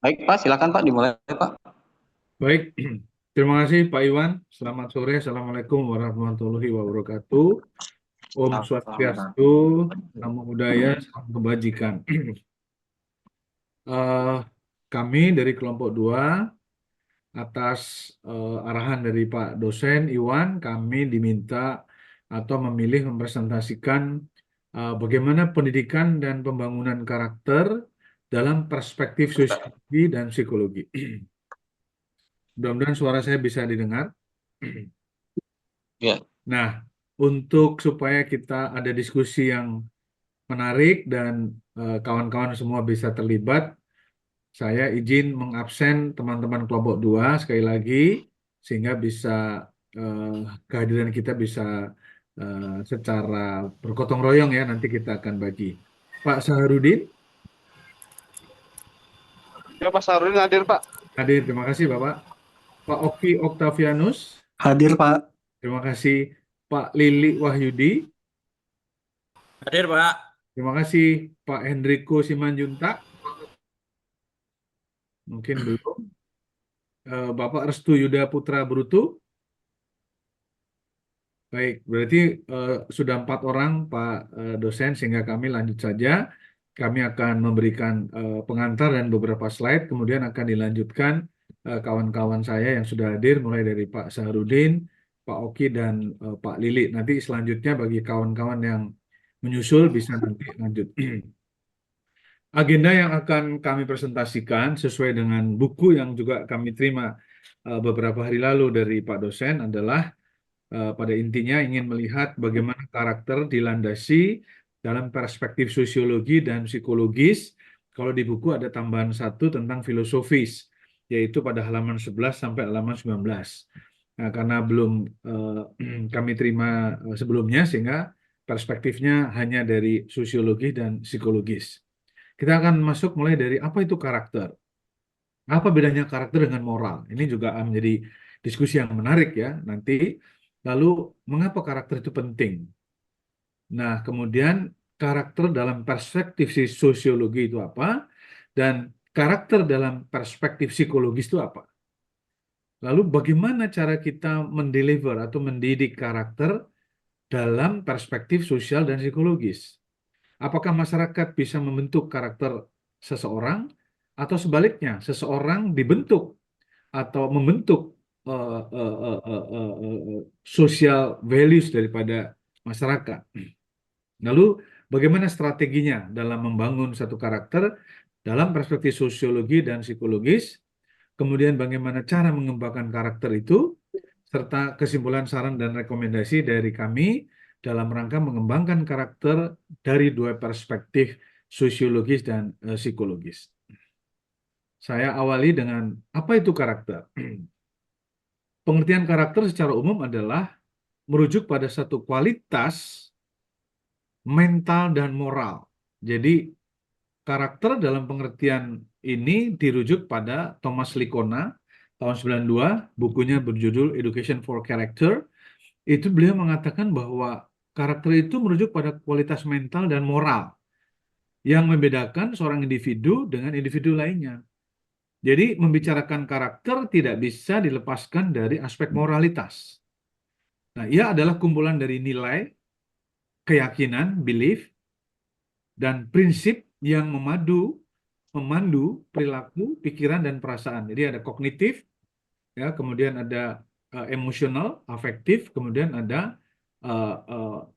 Baik, Pak, silakan Pak dimulai, Pak. Baik, terima kasih Pak Iwan. Selamat sore. Assalamualaikum warahmatullahi wabarakatuh. Om Swastiastu, Namo Buddhaya, Salam Kebajikan. Eh, Kami dari kelompok 2 atas arahan dari Pak dosen Iwan, kami diminta atau memilih mempresentasikan bagaimana pendidikan dan pembangunan karakter dalam perspektif sosiologi dan psikologi. Mudah-mudahan suara saya bisa didengar. Ya, Nah, untuk supaya kita ada diskusi yang menarik dan kawan-kawan semua bisa terlibat, saya izin mengabsen teman-teman kelompok 2 sekali lagi, sehingga bisa eh, kehadiran kita bisa secara bergotong royong ya, nanti kita akan bagi. Pak Saharudin, Ya, Pak Sarudin hadir, Pak. hadir, terima kasih Bapak. Pak Oki Oktavianus, Hadir, Pak. terima kasih. Pak Lili Wahyudi, Hadir, Pak. terima kasih. Pak Hendriko Simanjuntak, mungkin belum. Bapak Restu Yuda Putra Brutu. Baik, berarti sudah 4 orang Pak dosen, sehingga kami lanjut saja. Kami akan memberikan pengantar dan beberapa slide, kemudian akan dilanjutkan kawan-kawan saya yang sudah hadir, mulai dari Pak Saharudin, Pak Oki, dan Pak Lili. Nanti selanjutnya bagi kawan-kawan yang menyusul bisa nanti lanjut. Agenda yang akan kami presentasikan sesuai dengan buku yang juga kami terima beberapa hari lalu dari Pak dosen adalah pada intinya ingin melihat bagaimana karakter dilandasi dalam perspektif sosiologi dan psikologis. Kalau di buku ada tambahan 1 tentang filosofis, yaitu pada halaman 11 sampai halaman 19. Nah, karena belum kami terima sebelumnya, sehingga perspektifnya hanya dari sosiologi dan psikologis. Kita akan masuk mulai dari apa itu karakter. Apa bedanya karakter dengan moral? Ini juga menjadi diskusi yang menarik ya nanti. Lalu, mengapa karakter itu penting? Nah, kemudian karakter dalam perspektif sosiologi itu apa? Dan karakter dalam perspektif psikologis itu apa? Lalu, bagaimana cara kita mendeliver atau mendidik karakter dalam perspektif sosial dan psikologis? Apakah masyarakat bisa membentuk karakter seseorang, atau sebaliknya, seseorang dibentuk atau membentuk social values daripada masyarakat. Lalu bagaimana strateginya dalam membangun satu karakter dalam perspektif sosiologi dan psikologis, kemudian bagaimana cara mengembangkan karakter itu, serta kesimpulan, saran, dan rekomendasi dari kami dalam rangka mengembangkan karakter dari 2 perspektif sosiologis dan psikologis. Saya awali dengan apa itu karakter. Pengertian karakter secara umum adalah merujuk pada satu kualitas mental dan moral. Jadi karakter dalam pengertian ini dirujuk pada Thomas Lickona tahun 92, bukunya berjudul Education for Character. Itu beliau mengatakan bahwa karakter itu merujuk pada kualitas mental dan moral yang membedakan seorang individu dengan individu lainnya. Jadi membicarakan karakter tidak bisa dilepaskan dari aspek moralitas. Nah, ia adalah kumpulan dari nilai, keyakinan, belief, dan prinsip yang memandu perilaku, pikiran, dan perasaan. Jadi ada kognitif, ya, kemudian ada emosional, afektif, kemudian ada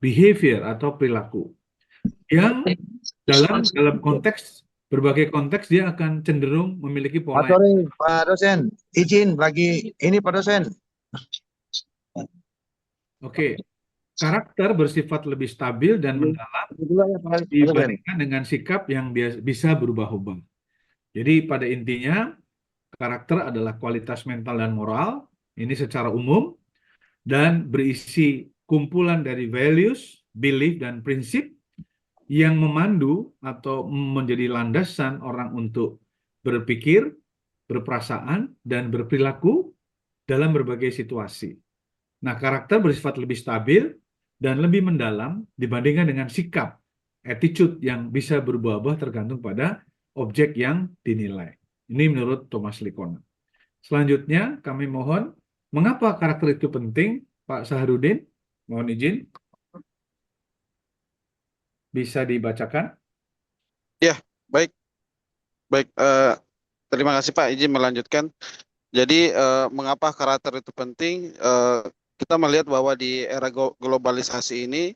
behavior atau perilaku. Yang dalam konteks berbagai konteks dia akan cenderung memiliki Pak pola. sore, Pak dosen. Izin bagi ini Pak dosen. Oke, karakter bersifat lebih stabil dan mendalam Dulu ya Pak dosen. dibandingkan dengan sikap yang bisa berubah-ubah. Jadi pada intinya karakter adalah kualitas mental dan moral, ini secara umum, dan berisi kumpulan dari values, belief, dan prinsip yang memandu atau menjadi landasan orang untuk berpikir, berperasaan, dan berperilaku dalam berbagai situasi. Nah, karakter bersifat lebih stabil dan lebih mendalam dibandingkan dengan sikap, attitude yang bisa berubah-ubah tergantung pada objek yang dinilai. Ini menurut Thomas Likona. Selanjutnya, kami mohon, mengapa karakter itu penting, Pak Saharudin? Mohon izin. Bisa dibacakan? Ya, baik. Baik, terima kasih Pak, izin melanjutkan. Jadi mengapa karakter itu penting? Kita melihat bahwa di era globalisasi ini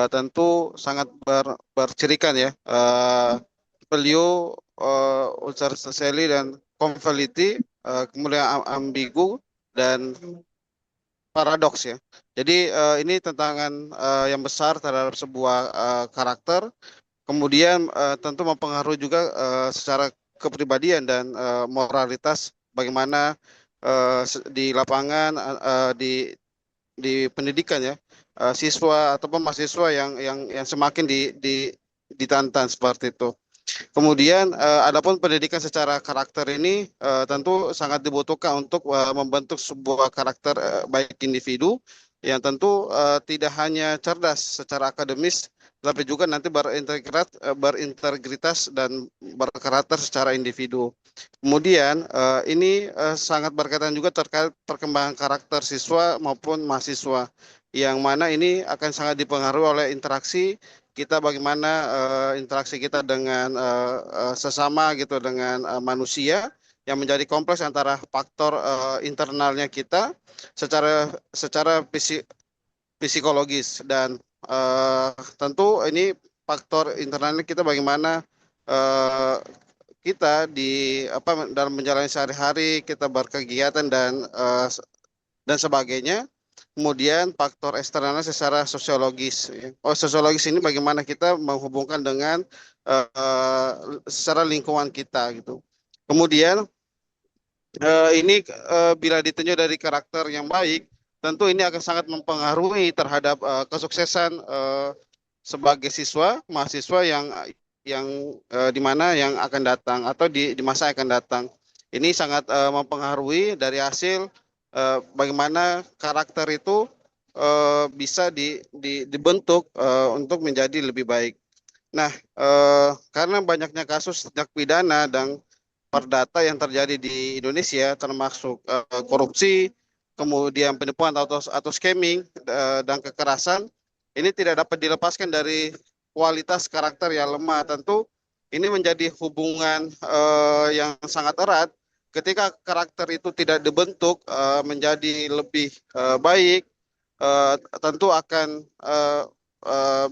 tentu sangat bercirikan ya. Value, unsur socially dan conformity, kemudian ambigu dan paradoks ya. Jadi ini tantangan yang besar terhadap sebuah karakter. Kemudian tentu mempengaruhi juga secara kepribadian dan moralitas bagaimana di lapangan di pendidikan ya, siswa ataupun mahasiswa yang semakin ditantang seperti itu. Kemudian adapun pendidikan secara karakter ini tentu sangat dibutuhkan untuk membentuk sebuah karakter baik individu yang tentu tidak hanya cerdas secara akademis, tapi juga nanti berintegritas dan berkarakter secara individu. Kemudian ini sangat berkaitan juga terkait perkembangan karakter siswa maupun mahasiswa, yang mana ini akan sangat dipengaruhi oleh interaksi kita, bagaimana interaksi kita dengan sesama gitu, dengan manusia, yang menjadi kompleks antara faktor internalnya kita secara psikologis dan tentu ini faktor internalnya kita, bagaimana kita dalam menjalani sehari-hari, kita berkegiatan dan sebagainya. Kemudian faktor eksternalnya secara sosiologis. Sosiologis ini bagaimana kita menghubungkan dengan secara lingkungan kita gitu. Kemudian ini bila ditinjau dari karakter yang baik, tentu ini akan sangat mempengaruhi terhadap kesuksesan sebagai siswa, mahasiswa yang di mana yang akan datang atau di masa yang akan datang. Ini sangat mempengaruhi dari hasil bagaimana karakter itu bisa dibentuk untuk menjadi lebih baik. Nah, karena banyaknya kasus tindak pidana dan perdata yang terjadi di Indonesia, termasuk korupsi, kemudian penipuan atau scamming dan kekerasan, ini tidak dapat dilepaskan dari kualitas karakter yang lemah. Tentu ini menjadi hubungan yang sangat erat. Ketika karakter itu tidak dibentuk menjadi lebih baik, tentu akan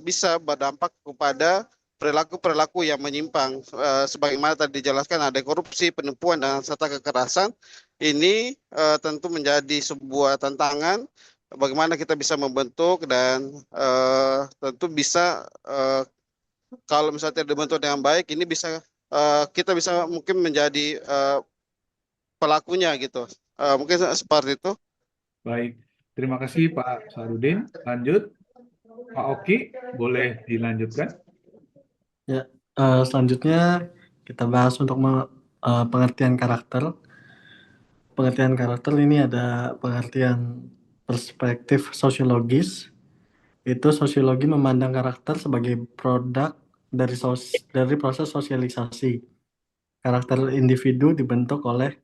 bisa berdampak kepada perilaku-perilaku yang menyimpang. Sebagaimana tadi dijelaskan, ada korupsi, penipuan, dan serta kekerasan. Ini tentu menjadi sebuah tantangan bagaimana kita bisa membentuk dan tentu bisa kalau misalnya tidak dibentuk dengan baik, ini bisa kita bisa mungkin menjadi pelakunya gitu. Mungkin seperti itu. Baik, terima kasih Pak Sarudin. Lanjut, Pak Oki, boleh dilanjutkan? Ya, selanjutnya kita bahas untuk pengertian karakter. Pengertian karakter ini ada pengertian perspektif sosiologis. Itu sosiologi memandang karakter sebagai produk dari proses sosialisasi. Karakter individu dibentuk oleh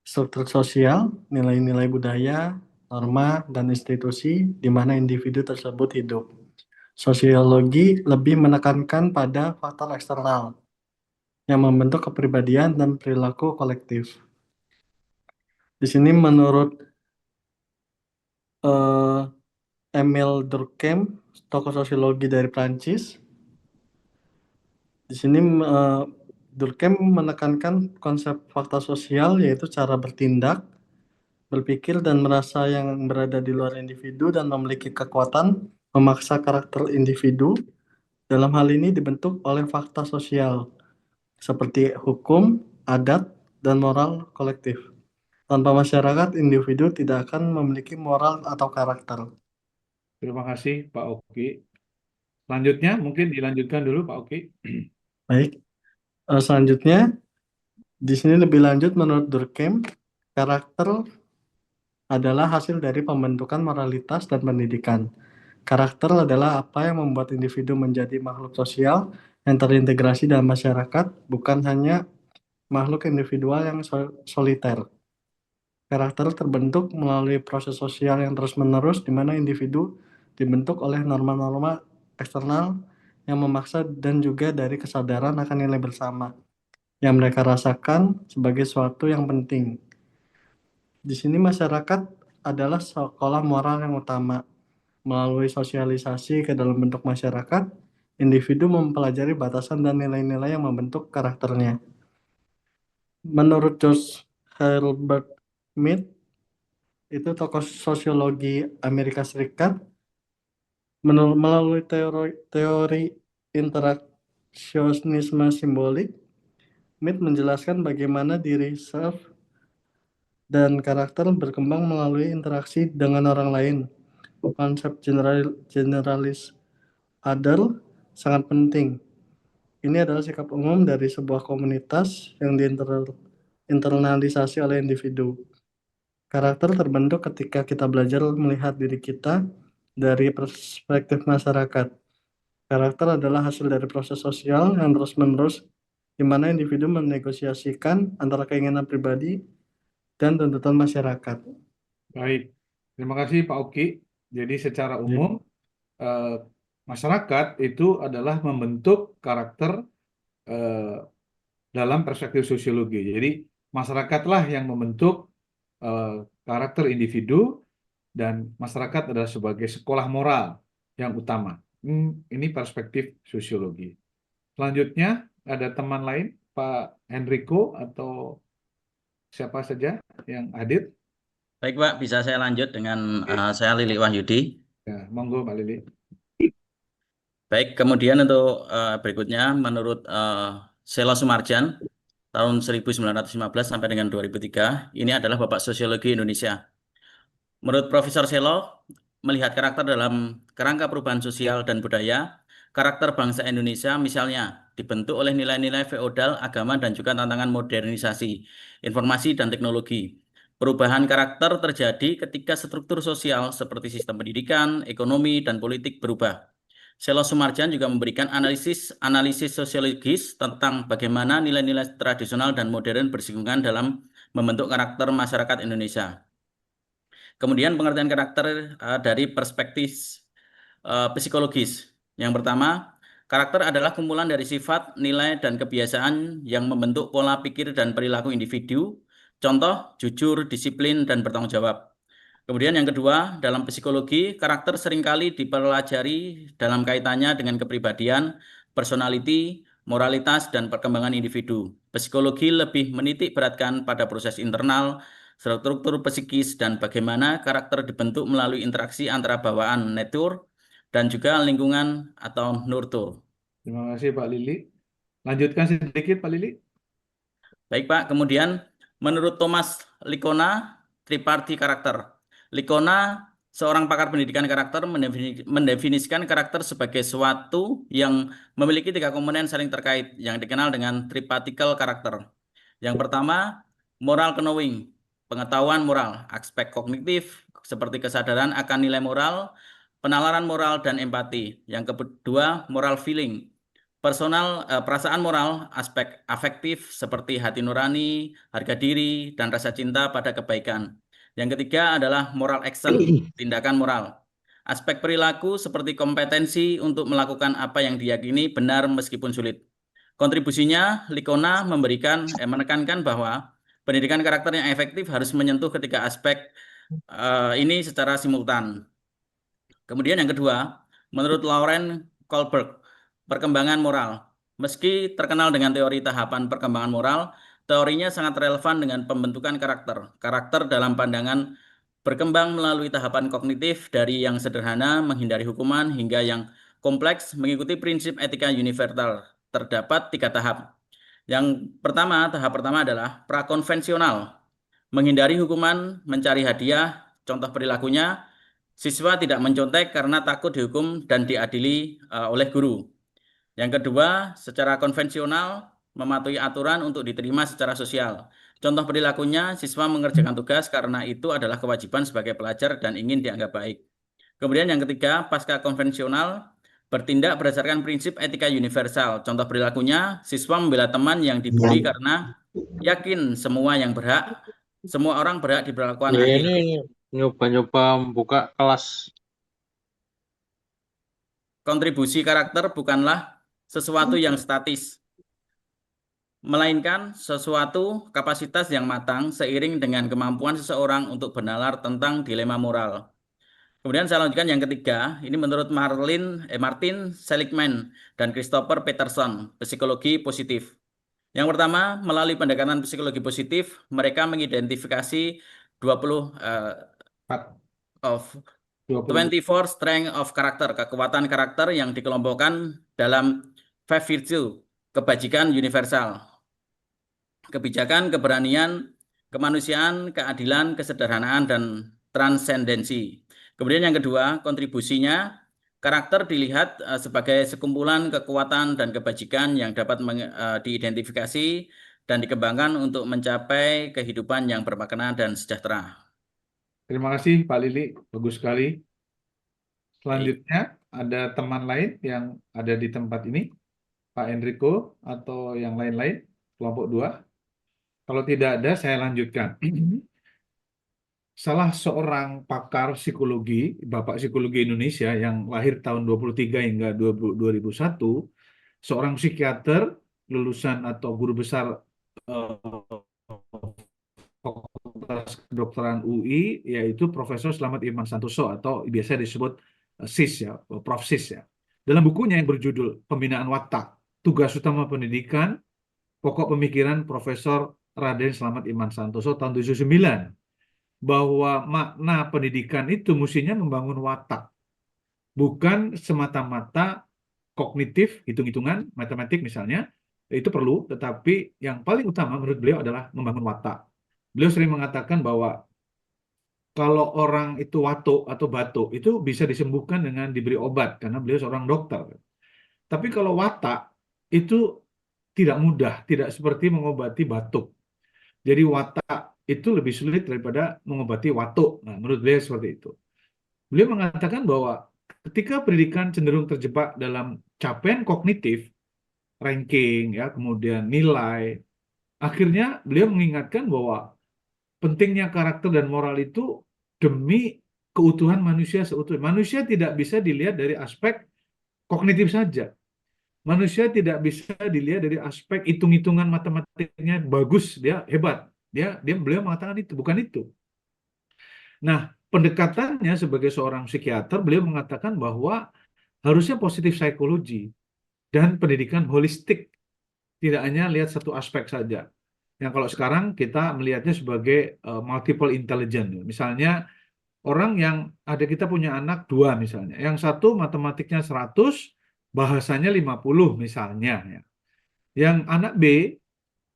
struktur sosial, nilai-nilai budaya, norma, dan institusi di mana individu tersebut hidup. Sosiologi lebih menekankan pada faktor eksternal yang membentuk kepribadian dan perilaku kolektif. Di sini menurut Emile Durkheim, tokoh sosiologi dari Prancis, di sini Durkheim menekankan konsep fakta sosial, yaitu cara bertindak, berpikir, dan merasa yang berada di luar individu dan memiliki kekuatan memaksa karakter individu. Dalam hal ini dibentuk oleh fakta sosial, seperti hukum, adat, dan moral kolektif. Tanpa masyarakat, individu tidak akan memiliki moral atau karakter. Terima kasih Pak Oki. Selanjutnya mungkin dilanjutkan dulu Pak Oki. Baik, selanjutnya di sini lebih lanjut menurut Durkheim, karakter adalah hasil dari pembentukan moralitas dan pendidikan. Karakter adalah apa yang membuat individu menjadi makhluk sosial yang terintegrasi dalam masyarakat, bukan hanya makhluk individual yang soliter. Karakter terbentuk melalui proses sosial yang terus-menerus, di mana individu dibentuk oleh norma-norma eksternal yang memaksa dan juga dari kesadaran akan nilai bersama yang mereka rasakan sebagai sesuatu yang penting. Di sini masyarakat adalah sekolah moral yang utama. Melalui sosialisasi ke dalam bentuk masyarakat, individu mempelajari batasan dan nilai-nilai yang membentuk karakternya. Menurut George Herbert Mead, itu tokoh sosiologi Amerika Serikat, melalui teori interaksionisme simbolik, Mead menjelaskan bagaimana diri self dan karakter berkembang melalui interaksi dengan orang lain. Konsep generalis other sangat penting. Ini adalah sikap umum dari sebuah komunitas yang diinternalisasi oleh individu. Karakter terbentuk ketika kita belajar melihat diri kita dari perspektif masyarakat. Karakter adalah hasil dari proses sosial yang terus-menerus, di mana individu menegosiasikan antara keinginan pribadi dan tuntutan masyarakat. Baik, terima kasih Pak Oki. Jadi secara umum masyarakat itu adalah membentuk karakter dalam perspektif sosiologi. Jadi masyarakatlah yang membentuk karakter individu dan masyarakat adalah sebagai sekolah moral yang utama. Ini perspektif sosiologi. Selanjutnya ada teman lain, Pak Henrico atau siapa saja yang hadir. Baik Pak, bisa saya lanjut dengan saya Lili Wahyudi. Ya, monggo Pak Lili. Baik, kemudian untuk berikutnya menurut Sela Sumarjan tahun 1915 sampai dengan 2003, ini adalah Bapak Sosiologi Indonesia. Menurut Profesor Selo, melihat karakter dalam kerangka perubahan sosial dan budaya, karakter bangsa Indonesia misalnya dibentuk oleh nilai-nilai feodal, agama, dan juga tantangan modernisasi, informasi, dan teknologi. Perubahan karakter terjadi ketika struktur sosial seperti sistem pendidikan, ekonomi, dan politik berubah. Selo Sumarjan juga memberikan analisis sosiologis tentang bagaimana nilai-nilai tradisional dan modern bersinggungan dalam membentuk karakter masyarakat Indonesia. Kemudian pengertian karakter dari perspektif psikologis. Yang pertama, karakter adalah kumpulan dari sifat, nilai, dan kebiasaan yang membentuk pola pikir dan perilaku individu. Contoh, jujur, disiplin, dan bertanggung jawab. Kemudian yang kedua, dalam psikologi, karakter seringkali dipelajari dalam kaitannya dengan kepribadian, personality, moralitas, dan perkembangan individu. Psikologi lebih menitik beratkan pada proses internal, struktur psikis, dan bagaimana karakter dibentuk melalui interaksi antara bawaan nature dan juga lingkungan atau nurture. Terima kasih Pak Lili. Lanjutkan sedikit Pak Lili. Baik Pak, kemudian menurut Thomas Likona, triparti karakter. Likona, seorang pakar pendidikan karakter, mendefinisikan karakter sebagai suatu yang memiliki 3 komponen saling terkait yang dikenal dengan tripartical karakter. Yang pertama, moral knowing, pengetahuan moral, aspek kognitif seperti kesadaran akan nilai moral, penalaran moral, dan empati. Yang kedua, moral feeling, perasaan moral, aspek afektif seperti hati nurani, harga diri, dan rasa cinta pada kebaikan. Yang ketiga adalah moral action, tindakan moral. Aspek perilaku seperti kompetensi untuk melakukan apa yang diyakini benar meskipun sulit. Kontribusinya, Licona menekankan bahwa pendidikan karakter yang efektif harus menyentuh ketiga aspek ini secara simultan. Kemudian yang kedua, menurut Lauren Kohlberg, perkembangan moral. Meski terkenal dengan teori tahapan perkembangan moral, teorinya sangat relevan dengan pembentukan karakter. Karakter dalam pandangan berkembang melalui tahapan kognitif dari yang sederhana, menghindari hukuman, hingga yang kompleks, mengikuti prinsip etika universal. Terdapat 3 tahap. Tahap pertama adalah prakonvensional. Menghindari hukuman, mencari hadiah, contoh perilakunya, siswa tidak mencontek karena takut dihukum dan diadili oleh guru. Yang kedua, secara konvensional, mematuhi aturan untuk diterima secara sosial. Contoh perilakunya, siswa mengerjakan tugas karena itu adalah kewajiban sebagai pelajar dan ingin dianggap baik. Kemudian yang ketiga, pasca konvensional, bertindak berdasarkan prinsip etika universal. Contoh perilakunya, siswa membela teman yang dibully karena yakin semua orang berhak diperlakukan Ya, adil. ini nyoba-nyoba membuka kelas. Kontribusi karakter bukanlah sesuatu yang statis, melainkan sesuatu kapasitas yang matang seiring dengan kemampuan seseorang untuk bernalar tentang dilema moral. Kemudian saya lanjutkan yang ketiga, ini menurut Martin Seligman dan Christopher Peterson, psikologi positif. Yang pertama, melalui pendekatan psikologi positif, mereka mengidentifikasi 24 strength of character, kekuatan karakter yang dikelompokkan dalam 5 virtue, kebajikan universal, kebijakan, keberanian, kemanusiaan, keadilan, kesederhanaan, dan transendensi. Kemudian yang kedua, kontribusinya, karakter dilihat sebagai sekumpulan kekuatan dan kebajikan yang dapat diidentifikasi dan dikembangkan untuk mencapai kehidupan yang bermakna dan sejahtera. Terima kasih Pak Lili, bagus sekali. Selanjutnya ada teman lain yang ada di tempat ini, Pak Enrico atau yang lain-lain, kelompok 2. Kalau tidak ada, saya lanjutkan. Salah seorang pakar psikologi, Bapak Psikologi Indonesia yang lahir tahun 23 hingga 2001, seorang psikiater lulusan atau guru besar Fakultas Kedokteran UI, yaitu Profesor Slamet Iman Santoso atau biasa disebut SIS ya, Prof. SIS ya. Dalam bukunya yang berjudul Pembinaan Watak, Tugas Utama Pendidikan, Pokok Pemikiran Profesor Raden Slamet Iman Santoso tahun 79, bahwa makna pendidikan itu mestinya membangun watak, bukan semata-mata kognitif, hitung-hitungan, matematik misalnya, itu perlu, tetapi yang paling utama menurut beliau adalah membangun watak. Beliau sering mengatakan bahwa kalau orang itu watuk atau batuk, itu bisa disembuhkan dengan diberi obat, karena beliau seorang dokter. Tapi kalau watak, itu tidak mudah, tidak seperti mengobati batuk. Jadi watak itu lebih sulit daripada mengobati watuk. Nah, menurut beliau seperti itu. Beliau mengatakan bahwa ketika pendidikan cenderung terjebak dalam capaian kognitif, ranking, ya, kemudian nilai, akhirnya beliau mengingatkan bahwa pentingnya karakter dan moral itu demi keutuhan manusia seutuhnya. Manusia tidak bisa dilihat dari aspek kognitif saja. Manusia tidak bisa dilihat dari aspek hitung-hitungan matematiknya bagus, dia hebat. Beliau mengatakan itu, bukan itu. Nah, pendekatannya sebagai seorang psikiater, beliau mengatakan bahwa harusnya positif psikologi dan pendidikan holistik, tidak hanya lihat satu aspek saja. Yang kalau sekarang kita melihatnya sebagai multiple intelligence. Misalnya orang yang kita punya anak 2 misalnya, yang satu matematiknya 100, bahasanya 50 misalnya. Ya. Yang anak B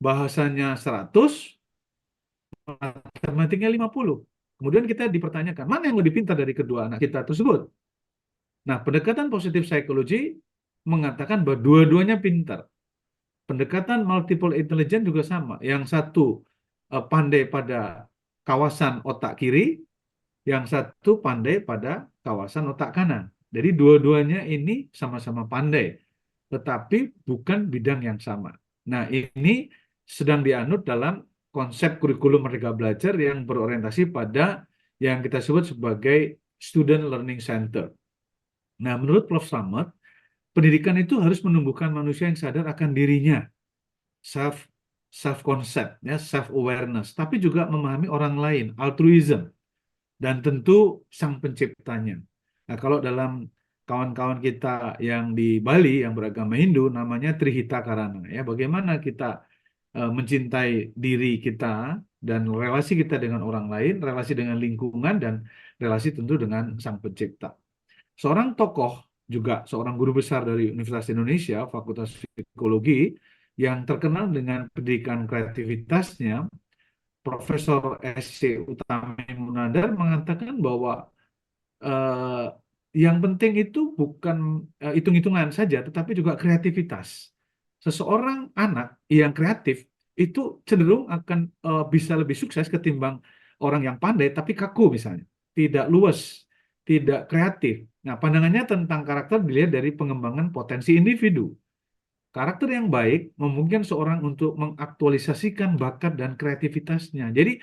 bahasanya 100, matematiknya 50. Kemudian kita dipertanyakan, mana yang lebih pintar dari kedua anak kita tersebut? Nah, pendekatan positif psikologi mengatakan bahwa dua-duanya pintar. Pendekatan multiple intelligence juga sama. Yang satu pandai pada kawasan otak kiri, yang satu pandai pada kawasan otak kanan. Jadi dua-duanya ini sama-sama pandai, tetapi bukan bidang yang sama. Nah, ini sedang dianut dalam konsep kurikulum Merdeka Belajar yang berorientasi pada yang kita sebut sebagai Student Learning Center. Nah, menurut Prof. Slamet, pendidikan itu harus menumbuhkan manusia yang sadar akan dirinya, self concept, ya, self awareness, tapi juga memahami orang lain, altruism, dan tentu sang penciptanya. Nah, kalau dalam kawan-kawan kita yang di Bali yang beragama Hindu namanya Trihita Karana, ya, bagaimana kita mencintai diri kita dan relasi kita dengan orang lain, relasi dengan lingkungan, dan relasi tentu dengan sang pencipta. Seorang tokoh, juga seorang guru besar dari Universitas Indonesia, Fakultas Psikologi, yang terkenal dengan pendidikan kreativitasnya, Profesor S.C. Utami Munandar mengatakan bahwa eh, yang penting itu bukan hitung-hitungan saja, tetapi juga kreativitas. Seseorang anak yang kreatif itu cenderung akan bisa lebih sukses ketimbang orang yang pandai tapi kaku misalnya, tidak luas, tidak kreatif. Nah, pandangannya tentang karakter dilihat dari pengembangan potensi individu. Karakter yang baik memungkinkan seorang untuk mengaktualisasikan bakat dan kreativitasnya. Jadi,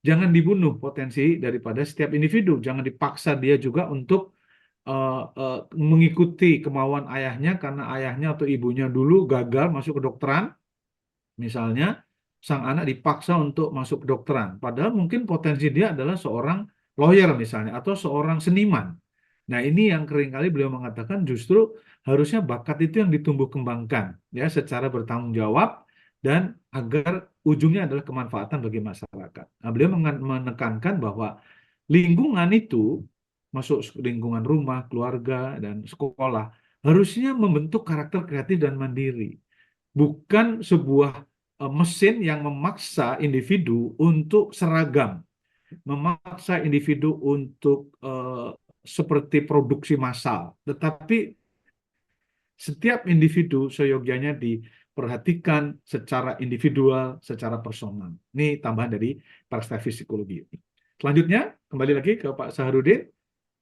jangan dibunuh potensi daripada setiap individu. Jangan dipaksa dia juga untuk mengikuti kemauan ayahnya karena ayahnya atau ibunya dulu gagal masuk kedokteran. Misalnya, sang anak dipaksa untuk masuk kedokteran. Padahal mungkin potensi dia adalah seorang lawyer misalnya, atau seorang seniman. Nah, ini yang seringkali beliau mengatakan justru harusnya bakat itu yang ditumbuh kembangkan, ya, secara bertanggung jawab dan agar ujungnya adalah kemanfaatan bagi masyarakat. Nah, beliau menekankan bahwa lingkungan itu, masuk lingkungan rumah, keluarga, dan sekolah, harusnya membentuk karakter kreatif dan mandiri. Bukan sebuah mesin yang memaksa individu untuk seragam, memaksa individu untuk seperti produksi massal, tetapi setiap individu seyogyanya diperhatikan secara individual, secara personal. Ini tambahan dari perspektif psikologi. Selanjutnya, kembali lagi ke Pak Saharudin.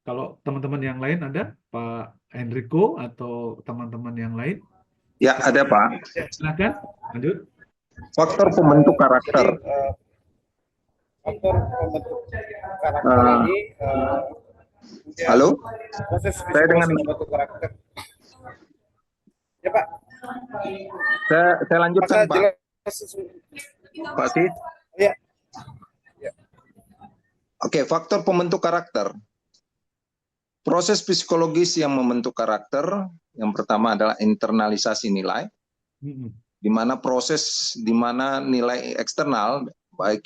Kalau teman-teman yang lain ada, Pak Enrico atau teman-teman yang lain, Ya, ada Pak. ya, silakan lanjut. Faktor pembentuk karakter. Faktor pembentuk karakter Eh, ini halo, proses saya dengan membentuk karakter. Ya Pak, saya lanjutkan maka Pak. jelas. Pak Sid. Ya. Oke, faktor pembentuk karakter. Proses psikologis yang membentuk karakter, yang pertama adalah internalisasi nilai, di mana nilai eksternal, baik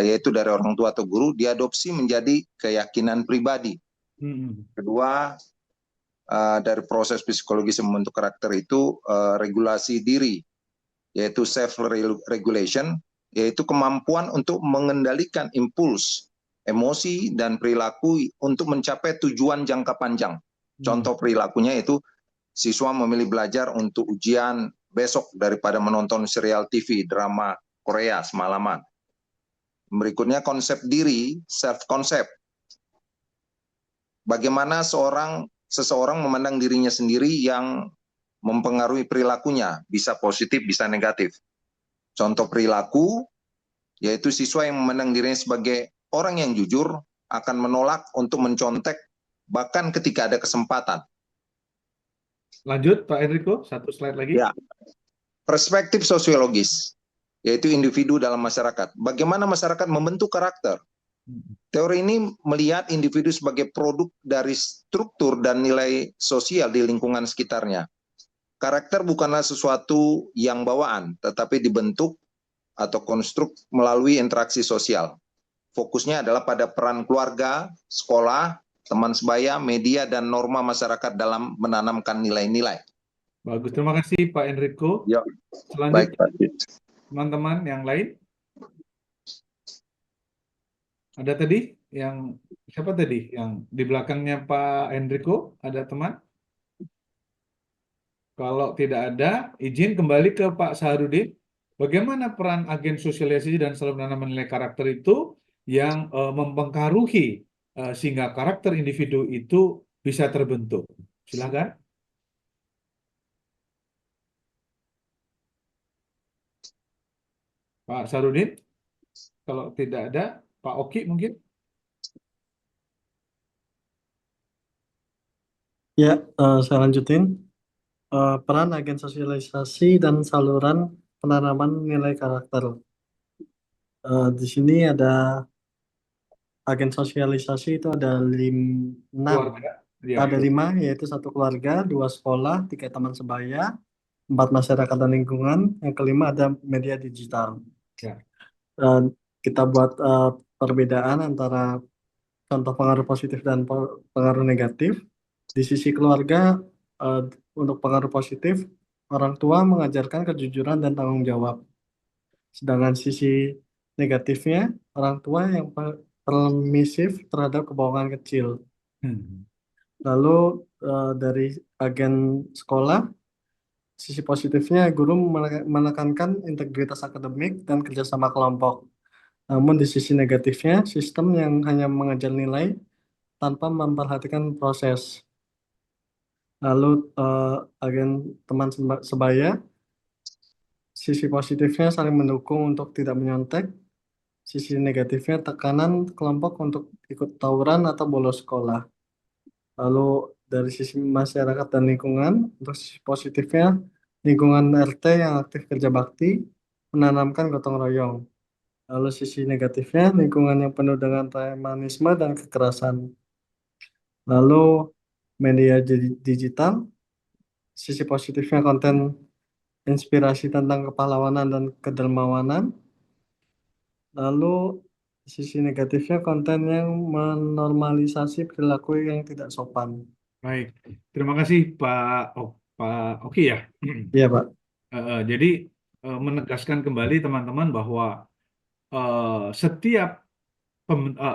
yaitu dari orang tua atau guru, diadopsi menjadi keyakinan pribadi. Kedua, dari proses psikologis yang membentuk karakter itu regulasi diri, yaitu self-regulation, yaitu kemampuan untuk mengendalikan impuls, emosi, dan perilaku untuk mencapai tujuan jangka panjang. Contoh perilakunya itu siswa memilih belajar untuk ujian besok daripada menonton serial TV, drama Korea semalaman. Berikutnya konsep diri, self-concept. Bagaimana seseorang memandang dirinya sendiri yang mempengaruhi perilakunya, bisa positif, bisa negatif. Contoh perilaku, yaitu siswa yang memandang dirinya sebagai orang yang jujur, akan menolak untuk mencontek, bahkan ketika ada kesempatan. Lanjut, Pak Enrico, satu slide lagi. Ya, perspektif sosiologis, yaitu individu dalam masyarakat. Bagaimana masyarakat membentuk karakter? Teori ini melihat individu sebagai produk dari struktur dan nilai sosial di lingkungan sekitarnya. Karakter bukanlah sesuatu yang bawaan, tetapi dibentuk atau konstruk melalui interaksi sosial. Fokusnya adalah pada peran keluarga, sekolah, teman sebaya, media, dan norma masyarakat dalam menanamkan nilai-nilai. Bagus, terima kasih Pak Enrico. Ya, baik, Selanjutnya, Pak. teman-teman yang lain. Ada tadi yang, siapa tadi? Yang di belakangnya Pak Enrico, ada teman? Kalau tidak ada, izin kembali ke Pak Saharudin. Bagaimana peran agen sosialisasi dan selalu menanam nilai karakter itu yang mempengaruhi sehingga karakter individu itu bisa terbentuk? Silakan. Pak Saharudin. Kalau tidak ada, Pak Oki mungkin? Ya, saya lanjutin. Peran agen sosialisasi dan saluran penanaman nilai karakter. Di sini ada agen sosialisasi itu ada 6. Keluarga. Ya. Ada 5, yaitu 1 keluarga, 2 sekolah, 3 teman sebaya, 4 masyarakat dan lingkungan, yang kelima ada media digital. Ya. Dan kita buat perbedaan antara contoh pengaruh positif dan pengaruh negatif. Di sisi keluarga, untuk pengaruh positif, orang tua mengajarkan kejujuran dan tanggung jawab. Sedangkan sisi negatifnya, orang tua yang permisif terhadap kebohongan kecil. Lalu dari agen sekolah, sisi positifnya guru menekankan integritas akademik dan kerjasama kelompok. Namun di sisi negatifnya, sistem yang hanya mengajar nilai tanpa memperhatikan proses. Lalu agen teman sebaya, sisi positifnya saling mendukung untuk tidak menyontek. Sisi negatifnya tekanan kelompok untuk ikut tawuran atau bolos sekolah. Lalu dari sisi masyarakat dan lingkungan, untuk sisi positifnya lingkungan RT yang aktif kerja bakti, menanamkan gotong royong. Lalu sisi negatifnya lingkungan yang penuh dengan premanisme dan kekerasan. Lalu media digital, sisi positifnya konten inspirasi tentang kepahlawanan dan kedermawanan. Lalu sisi negatifnya konten yang menormalisasi perilaku yang tidak sopan. Baik, terima kasih Pak Oki ya. Iya, Pak. Jadi menegaskan kembali teman-teman bahwa setiap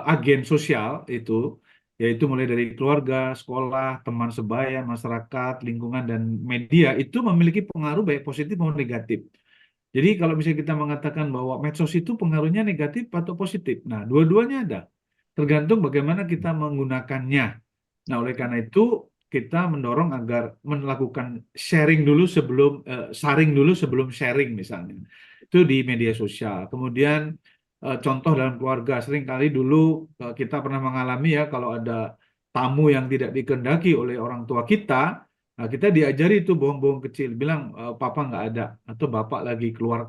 agen sosial itu, yaitu mulai dari keluarga, sekolah, teman sebaya, masyarakat, lingkungan, dan media, itu memiliki pengaruh baik positif maupun negatif. Jadi kalau misalnya kita mengatakan bahwa medsos itu pengaruhnya negatif atau positif, nah dua-duanya ada, tergantung bagaimana kita menggunakannya. Nah oleh karena itu kita mendorong agar melakukan sharing dulu sebelum saring dulu sebelum sharing misalnya, itu di media sosial. Kemudian contoh dalam keluarga, sering kali dulu kita pernah mengalami ya kalau ada tamu yang tidak dikehendaki oleh orang tua kita. Nah, kita diajari itu bohong-bohong kecil, bilang papa nggak ada, atau bapak lagi keluar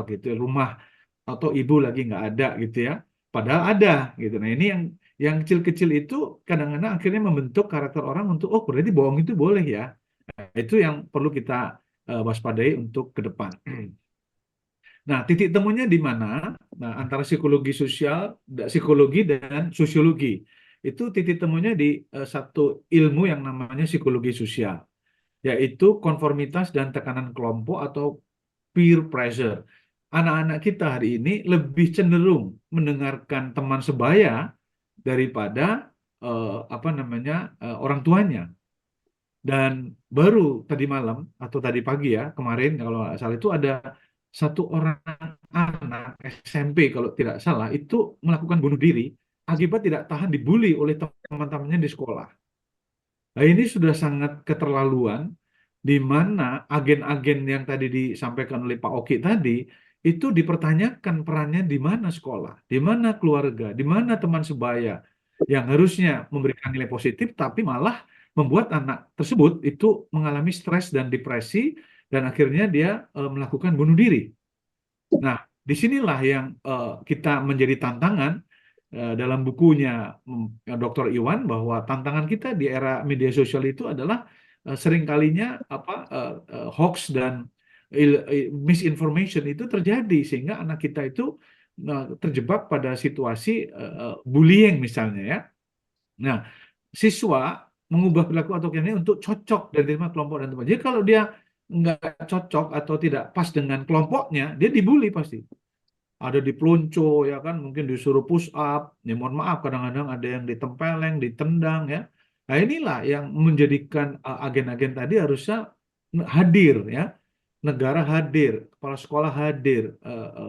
gitu ya, rumah, atau ibu lagi nggak ada gitu ya. Padahal ada gitu. Nah ini yang kecil-kecil itu kadang-kadang akhirnya membentuk karakter orang untuk oh berarti bohong itu boleh ya. Nah, itu yang perlu kita waspadai untuk ke depan. Nah, titik temunya di mana? Nah, antara psikologi dan sosiologi. Itu titik temunya di satu ilmu yang namanya psikologi sosial, yaitu konformitas dan tekanan kelompok atau peer pressure. Anak-anak kita hari ini lebih cenderung mendengarkan teman sebaya daripada orang tuanya. Dan baru tadi malam atau tadi pagi ya, kemarin kalau nggak salah itu ada satu orang anak SMP kalau tidak salah itu melakukan bunuh diri akibat tidak tahan dibully oleh teman-temannya di sekolah. Nah, ini sudah sangat keterlaluan di mana agen-agen yang tadi disampaikan oleh Pak Oki tadi itu dipertanyakan perannya di mana sekolah, di mana keluarga, di mana teman sebaya yang harusnya memberikan nilai positif tapi malah membuat anak tersebut itu mengalami stres dan depresi dan akhirnya dia melakukan bunuh diri. Nah, disinilah yang kita menjadi tantangan dalam bukunya Dr. Iwan bahwa tantangan kita di era media sosial itu adalah seringkalinya hoax dan misinformation itu terjadi sehingga anak kita itu terjebak pada situasi bullying misalnya ya. Nah, siswa mengubah perilaku atau kinerja untuk cocok dan diterima kelompok dan teman. Jadi kalau dia nggak cocok atau tidak pas dengan kelompoknya, dia dibully pasti. Ada dipelunco ya kan, mungkin disuruh push up, ya mohon maaf kadang-kadang ada yang ditempeleng, ditendang ya. Nah inilah yang menjadikan agen-agen tadi harusnya hadir ya, negara hadir, kepala sekolah hadir,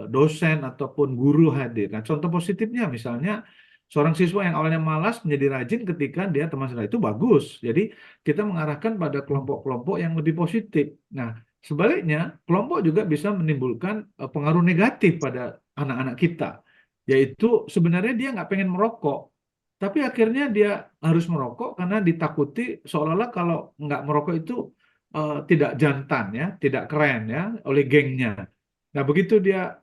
dosen ataupun guru hadir. Nah contoh positifnya misalnya seorang siswa yang awalnya malas menjadi rajin ketika dia teman sebaya itu bagus. Jadi kita mengarahkan pada kelompok-kelompok yang lebih positif. Nah sebaliknya, kelompok juga bisa menimbulkan pengaruh negatif pada anak-anak kita. yaitu sebenarnya dia nggak pengen merokok, tapi akhirnya dia harus merokok karena ditakuti seolah-olah kalau nggak merokok itu tidak jantan ya, tidak keren ya oleh gengnya. Nah begitu dia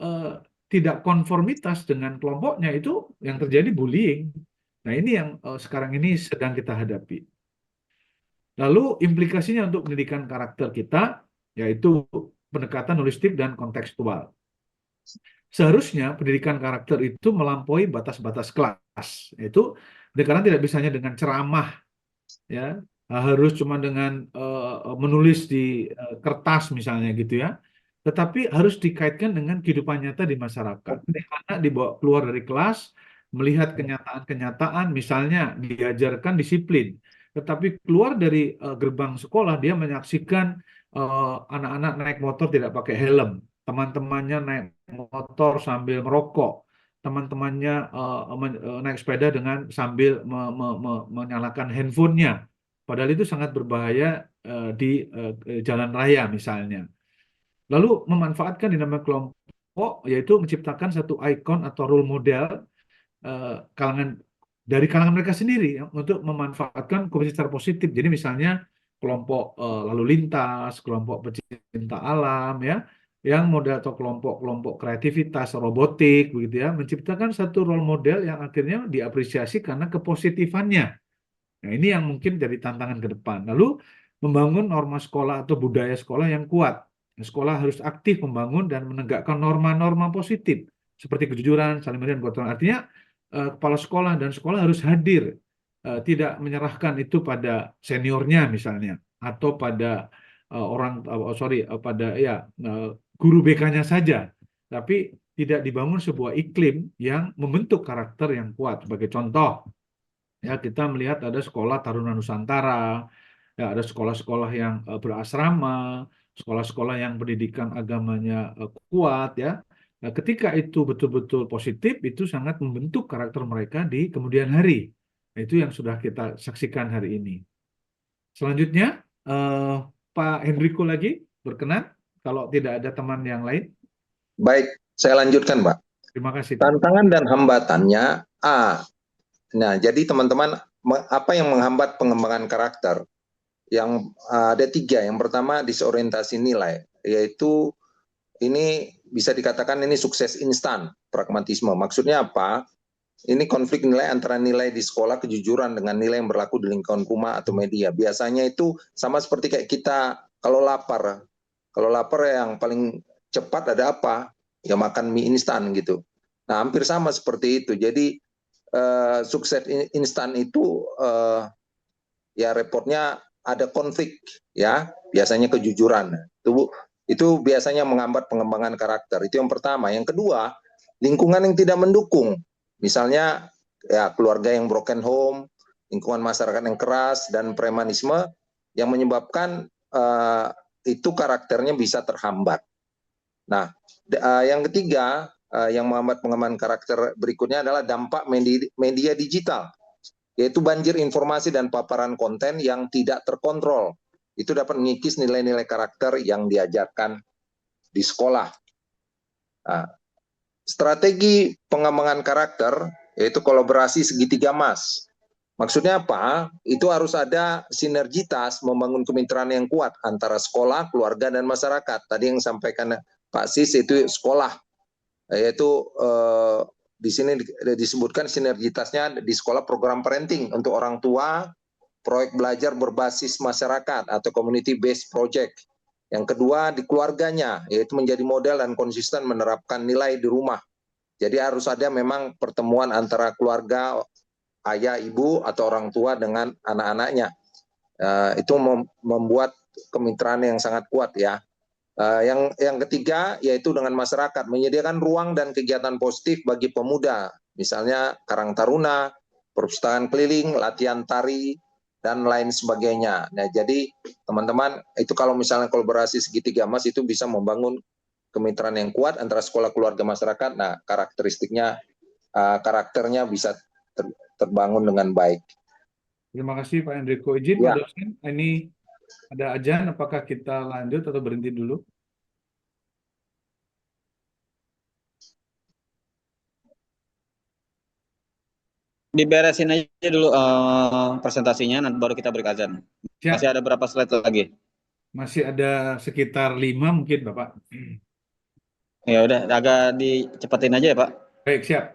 tidak konformitas dengan kelompoknya itu yang terjadi bullying. Nah ini yang sekarang ini sedang kita hadapi. Lalu implikasinya untuk pendidikan karakter kita yaitu pendekatan holistik dan kontekstual. Seharusnya pendidikan karakter itu melampaui batas-batas kelas, yaitu karena tidak bisanya dengan ceramah, ya harus cuma dengan menulis di kertas misalnya gitu ya, tetapi harus dikaitkan dengan kehidupan nyata di masyarakat. Karena dibawa keluar dari kelas, melihat kenyataan-kenyataan, misalnya diajarkan disiplin, tetapi keluar dari gerbang sekolah dia menyaksikan anak-anak naik motor tidak pakai helm, teman-temannya naik motor sambil merokok, teman-temannya naik sepeda dengan sambil menyalakan handphonenya. Padahal itu sangat berbahaya di jalan raya misalnya. Lalu memanfaatkan dinamika kelompok, yaitu menciptakan satu ikon atau role model dari kalangan mereka sendiri ya, untuk memanfaatkan kompetensi secara positif. Jadi misalnya kelompok lalu lintas, kelompok pecinta alam ya, yang model atau kelompok-kelompok kreativitas, robotik begitu ya, menciptakan satu role model yang akhirnya diapresiasi karena kepositifannya. Nah, ini yang mungkin jadi tantangan ke depan. Lalu membangun norma sekolah atau budaya sekolah yang kuat. Sekolah harus aktif membangun dan menegakkan norma-norma positif seperti kejujuran, saling menghargai, dan gotong. Artinya kepala sekolah dan sekolah harus hadir, tidak menyerahkan itu pada seniornya misalnya atau pada pada ya guru BK-nya saja, tapi tidak dibangun sebuah iklim yang membentuk karakter yang kuat. Sebagai contoh, ya kita melihat ada sekolah Taruna Nusantara, ya ada sekolah-sekolah yang berasrama, sekolah-sekolah yang pendidikan agamanya kuat ya. Nah, ketika itu betul-betul positif, itu sangat membentuk karakter mereka di kemudian hari. Nah, itu yang sudah kita saksikan hari ini. Selanjutnya, Pak Hendriko lagi berkenan, kalau tidak ada teman yang lain. Baik, saya lanjutkan, Pak. Terima kasih, Pak. Tantangan dan hambatannya A. Nah, jadi teman-teman, apa yang menghambat pengembangan karakter? Yang ada 3. Yang pertama, disorientasi nilai, yaitu ini bisa dikatakan ini sukses instan, pragmatisme. Maksudnya apa? Ini konflik nilai antara nilai di sekolah, kejujuran, dengan nilai yang berlaku di lingkungan rumah atau media. Biasanya itu sama seperti kayak kita kalau lapar. Kalau lapar yang paling cepat ada apa? Ya makan mie instan gitu. Nah, hampir sama seperti itu. Jadi sukses instan itu ya repotnya ada konflik ya, biasanya kejujuran. Itu biasanya menghambat pengembangan karakter. Itu yang pertama. Yang kedua, lingkungan yang tidak mendukung. Misalnya ya keluarga yang broken home, lingkungan masyarakat yang keras dan premanisme yang menyebabkan itu karakternya bisa terhambat. Nah, yang ketiga yang menghambat pengembangan karakter berikutnya adalah dampak media digital, yaitu banjir informasi dan paparan konten yang tidak terkontrol. Itu dapat mengikis nilai-nilai karakter yang diajarkan di sekolah. Nah, strategi pengembangan karakter yaitu kolaborasi segitiga emas. Maksudnya apa? Itu harus ada sinergitas membangun kemitraan yang kuat antara sekolah, keluarga, dan masyarakat. Tadi yang sampaikan Pak Sis itu sekolah, yaitu di sini disebutkan sinergitasnya di sekolah program parenting untuk orang tua, proyek belajar berbasis masyarakat atau community based project. Yang kedua di keluarganya, yaitu menjadi model dan konsisten menerapkan nilai di rumah. Jadi harus ada memang pertemuan antara keluarga, ayah, ibu, atau orang tua dengan anak-anaknya. Itu membuat kemitraan yang sangat kuat ya. Yang ketiga yaitu dengan masyarakat, menyediakan ruang dan kegiatan positif bagi pemuda, misalnya Karang Taruna, perpustakaan keliling, latihan tari, dan lain sebagainya. Nah, jadi teman-teman, itu kalau misalnya kolaborasi segitiga emas itu bisa membangun kemitraan yang kuat antara sekolah, keluarga, masyarakat. Nah, karakternya bisa terbangun dengan baik. Terima kasih Pak Hendriko. Izin Pak dosen, ini ada ajan, apakah kita lanjut atau berhenti dulu? Diberesin aja dulu presentasinya, nanti baru kita break azan. Siap. Masih ada berapa slide lagi? Masih ada sekitar 5 mungkin, Bapak. Ya udah, agak dicepetin aja ya, Pak. Baik, siap.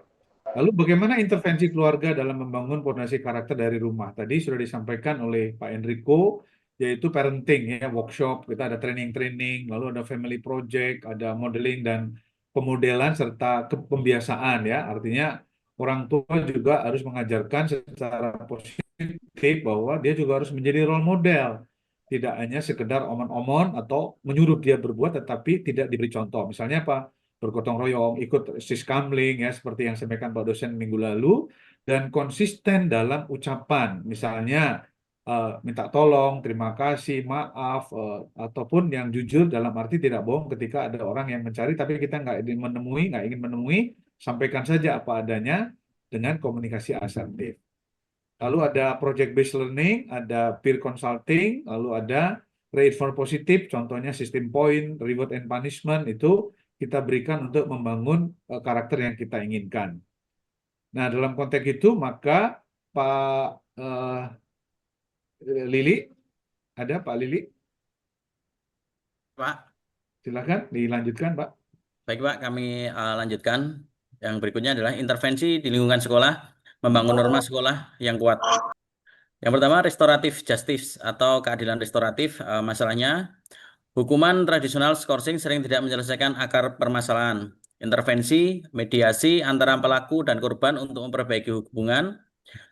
Lalu bagaimana intervensi keluarga dalam membangun fondasi karakter dari rumah? Tadi sudah disampaikan oleh Pak Enrico, yaitu parenting ya, workshop, kita ada training-training, lalu ada family project, ada modeling dan pemodelan serta pembiasaan ya. Artinya orang tua juga harus mengajarkan secara positif bahwa dia juga harus menjadi role model. Tidak hanya sekedar omon-omon atau menyuruh dia berbuat tetapi tidak diberi contoh. Misalnya apa? Bergotong royong, ikut siskamling ya seperti yang sampaikan Pak dosen minggu lalu, dan konsisten dalam ucapan, misalnya minta tolong, terima kasih, maaf, ataupun yang jujur dalam arti tidak bohong ketika ada orang yang mencari tapi kita nggak ingin menemui, sampaikan saja apa adanya dengan komunikasi asertif. Lalu ada project based learning, ada peer consulting, lalu ada reinforcement positif, contohnya sistem point, reward and punishment, itu kita berikan untuk membangun karakter yang kita inginkan. Nah, dalam konteks itu, maka Pak Lili, ada Pak Lili? Pak. Silakan dilanjutkan, Pak. Baik, Pak, kami lanjutkan. Yang berikutnya adalah intervensi di lingkungan sekolah, membangun norma sekolah yang kuat. Yang pertama, restoratif justice atau keadilan restoratif. Masalahnya, hukuman tradisional skorsing sering tidak menyelesaikan akar permasalahan. Intervensi, mediasi antara pelaku dan korban untuk memperbaiki hubungan.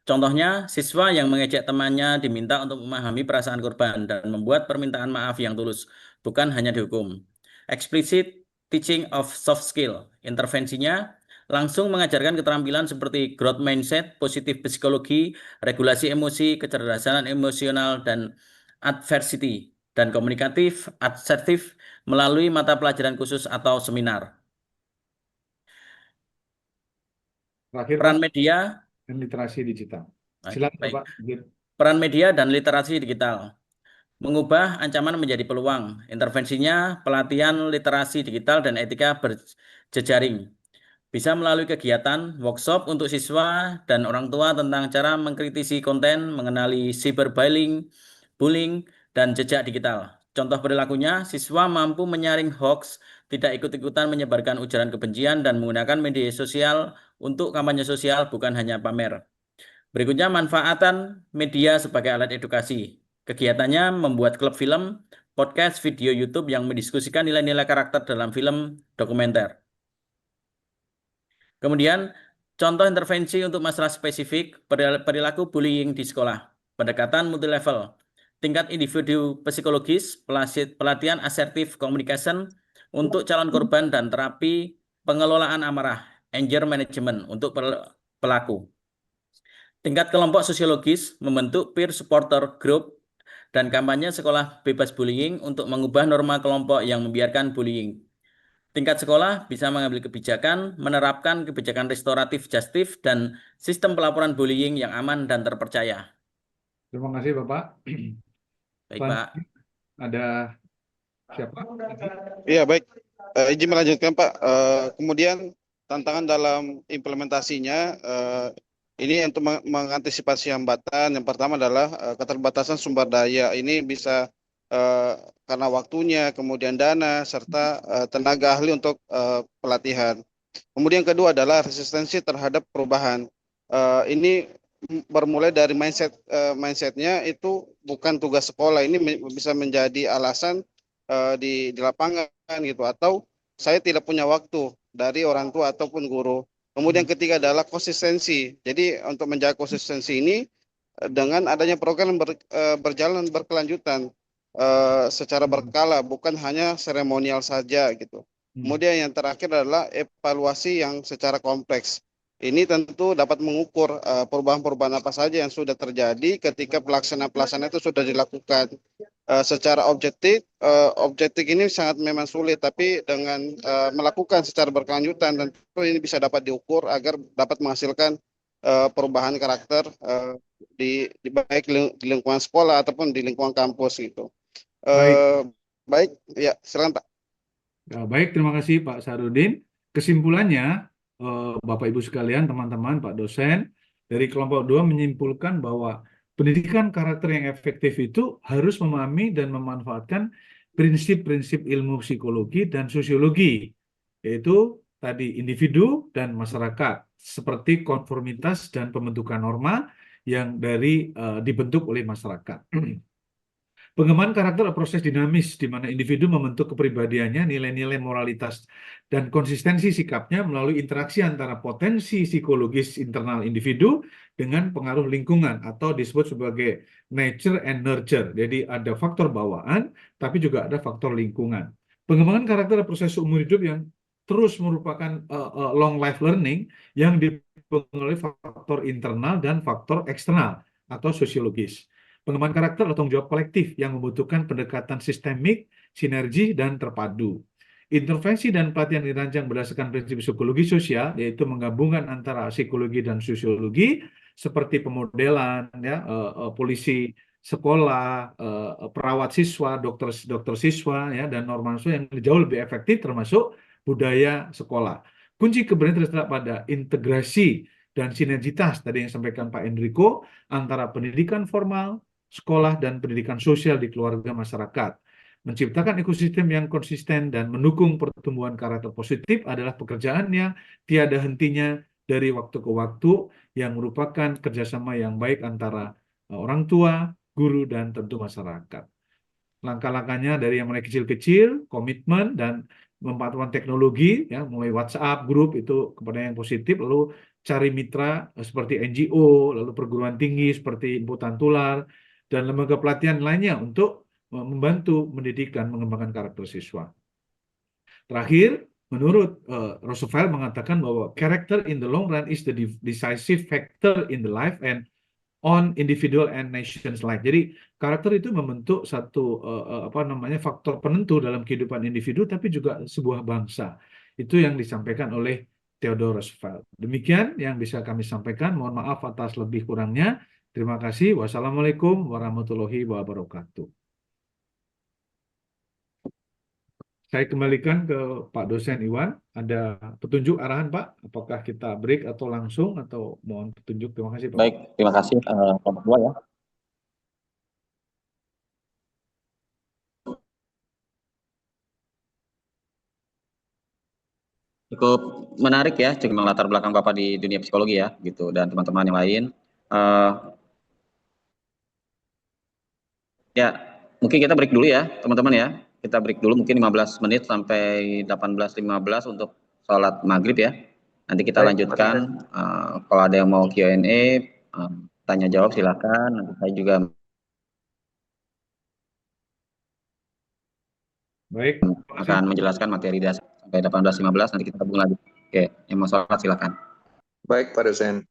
Contohnya, siswa yang mengejek temannya diminta untuk memahami perasaan korban dan membuat permintaan maaf yang tulus, bukan hanya dihukum. Explicit teaching of soft skill. Intervensinya langsung mengajarkan keterampilan seperti growth mindset, positif psikologi, regulasi emosi, kecerdasan emosional, dan adversity, dan komunikatif, asertif melalui mata pelajaran khusus atau seminar. Terakhir, Peran Pak, media dan literasi digital. Silakan, baik. Pak. Peran media dan literasi digital. Mengubah ancaman menjadi peluang. Intervensinya pelatihan literasi digital dan etika berjejaring. Bisa melalui kegiatan, workshop untuk siswa dan orang tua tentang cara mengkritisi konten, mengenali cyberbullying, bullying, dan jejak digital. Contoh perilakunya, siswa mampu menyaring hoax, tidak ikut-ikutan menyebarkan ujaran kebencian, dan menggunakan media sosial untuk kampanye sosial, bukan hanya pamer. Berikutnya, manfaatan media sebagai alat edukasi. Kegiatannya membuat klub film, podcast, video YouTube yang mendiskusikan nilai-nilai karakter dalam film dokumenter. Kemudian, contoh intervensi untuk masalah spesifik perilaku bullying di sekolah. Pendekatan multilevel, tingkat individu psikologis, pelatihan assertive communication untuk calon korban, dan terapi pengelolaan amarah, anger management untuk pelaku. Tingkat kelompok sosiologis, membentuk peer supporter group, dan kampanye sekolah bebas bullying untuk mengubah norma kelompok yang membiarkan bullying. Tingkat sekolah bisa mengambil kebijakan, menerapkan kebijakan restoratif justice, dan sistem pelaporan bullying yang aman dan terpercaya. Terima kasih, Bapak. Baik, Pak. Ada siapa? Iya, baik. Izin melanjutkan, Pak. Kemudian tantangan dalam implementasinya ini untuk mengantisipasi hambatan. Yang pertama adalah keterbatasan sumber daya. Ini bisa karena waktunya, kemudian dana, serta tenaga ahli untuk pelatihan. Kemudian kedua adalah resistensi terhadap perubahan. Ini bermulai dari mindsetnya itu bukan tugas sekolah. Ini bisa menjadi alasan di lapangan gitu, atau saya tidak punya waktu dari orang tua ataupun guru. Kemudian ketiga adalah konsistensi. Jadi untuk menjaga konsistensi ini dengan adanya program berjalan berkelanjutan secara berkala, bukan hanya seremonial saja gitu. Kemudian yang terakhir adalah evaluasi yang secara kompleks. Ini tentu dapat mengukur perubahan-perubahan apa saja yang sudah terjadi ketika pelaksanaan itu sudah dilakukan secara objektif. Objektif ini sangat memang sulit, tapi dengan melakukan secara berkelanjutan tentu ini bisa dapat diukur agar dapat menghasilkan perubahan karakter baik di lingkungan sekolah ataupun di lingkungan kampus gitu. Baik, ya silakan Pak. Ya, baik, terima kasih Pak Sarudin. Kesimpulannya, Bapak Ibu sekalian, teman-teman, Pak dosen, dari kelompok 2 menyimpulkan bahwa pendidikan karakter yang efektif itu harus memahami dan memanfaatkan prinsip-prinsip ilmu psikologi dan sosiologi, yaitu tadi individu dan masyarakat, seperti konformitas dan pembentukan norma yang dibentuk oleh masyarakat. Pengembangan karakter adalah proses dinamis di mana individu membentuk kepribadiannya, nilai-nilai moralitas, dan konsistensi sikapnya melalui interaksi antara potensi psikologis internal individu dengan pengaruh lingkungan atau disebut sebagai nature and nurture. Jadi ada faktor bawaan, tapi juga ada faktor lingkungan. Pengembangan karakter adalah proses umur hidup yang terus merupakan long life learning yang dipengaruhi faktor internal dan faktor eksternal atau sosiologis. Pengembangan karakter adalah tanggung jawab kolektif yang membutuhkan pendekatan sistemik, sinergi, dan terpadu. Intervensi dan pelatihan dirancang berdasarkan prinsip psikologi sosial, yaitu menggabungkan antara psikologi dan sosiologi, seperti pemodelan, polisi sekolah, perawat siswa, dokter siswa, dan norma siswa yang jauh lebih efektif, termasuk budaya sekolah. Kunci keberanian terletak pada integrasi dan sinergitas tadi yang disampaikan Pak Enrico antara pendidikan formal, sekolah, dan pendidikan sosial di keluarga masyarakat. Menciptakan ekosistem yang konsisten dan mendukung pertumbuhan karakter positif adalah pekerjaan yang tiada hentinya dari waktu ke waktu yang merupakan kerjasama yang baik antara orang tua, guru, dan tentu masyarakat. Langkah-langkahnya dari yang mulai kecil-kecil, komitmen, dan memanfaatkan teknologi, mulai WhatsApp, grup itu kepada yang positif, lalu cari mitra seperti NGO, lalu perguruan tinggi seperti Imputan Tular, dan lembaga pelatihan lainnya untuk membantu mendidik dan mengembangkan karakter siswa. Terakhir, menurut Roosevelt mengatakan bahwa character in the long run is the decisive factor in the life and on individual and nations life. Jadi karakter itu membentuk satu faktor penentu dalam kehidupan individu, tapi juga sebuah bangsa. Itu yang disampaikan oleh Theodore Roosevelt. Demikian yang bisa kami sampaikan. Mohon maaf atas lebih kurangnya. Terima kasih. Wassalamualaikum warahmatullahi wabarakatuh. Saya kembalikan ke Pak Dosen Iwan. Ada petunjuk arahan, Pak? Apakah kita break atau langsung atau mohon petunjuk? Terima kasih, Pak. Baik, terima kasih kelompok 2 ya. Cukup menarik ya, cukup latar belakang Bapak di dunia psikologi ya, gitu, dan teman-teman yang lain. Ya, mungkin kita break dulu ya, teman-teman ya. Kita break dulu mungkin 15 menit sampai 18.15 untuk sholat maghrib ya. Nanti kita lanjutkan. Kalau ada yang mau Q&A, tanya jawab silakan. Nanti saya juga akan menjelaskan materi dasar sampai 18.15. Nanti kita gabung lagi. Oke, yang mau sholat silakan. Baik, Pak Dosen.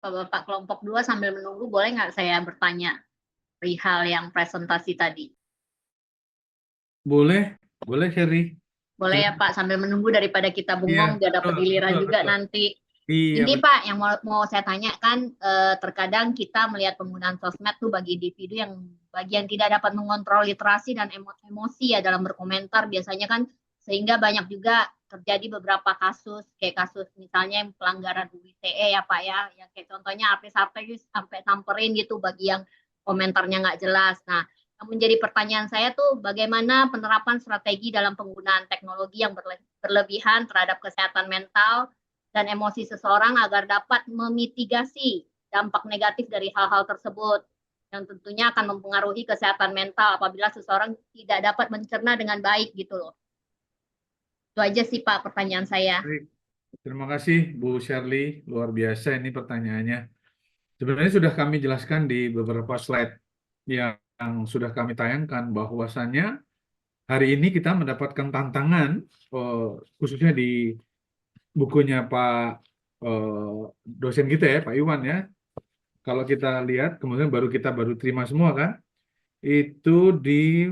Bapak kelompok 2 sambil menunggu, boleh nggak saya bertanya perihal yang presentasi tadi? Boleh, Sherry. Boleh ya Pak, sambil menunggu daripada kita bengong, nggak dapat giliran juga nanti. Iya, Ini Pak, yang mau saya tanyakan, terkadang kita melihat penggunaan sosmed tuh bagi individu yang bagian tidak dapat mengontrol literasi dan emosi ya dalam berkomentar, biasanya kan sehingga banyak juga terjadi beberapa kasus, kayak kasus misalnya pelanggaran UU ITE ya Pak ya, yang kayak contohnya artis-artis sampai samperin gitu bagi yang komentarnya nggak jelas. Nah, yang menjadi pertanyaan saya tuh bagaimana penerapan strategi dalam penggunaan teknologi yang berlebihan terhadap kesehatan mental dan emosi seseorang agar dapat memitigasi dampak negatif dari hal-hal tersebut yang tentunya akan mempengaruhi kesehatan mental apabila seseorang tidak dapat mencerna dengan baik gitu loh. Itu aja sih Pak pertanyaan saya. Baik. Terima kasih Bu Shirley, luar biasa ini pertanyaannya. Sebenarnya sudah kami jelaskan di beberapa slide yang sudah kami tayangkan bahwasannya hari ini kita mendapatkan tantangan khususnya di bukunya Pak dosen kita ya, Pak Iwan ya. Kalau kita lihat, kemudian kita baru terima semua kan, itu di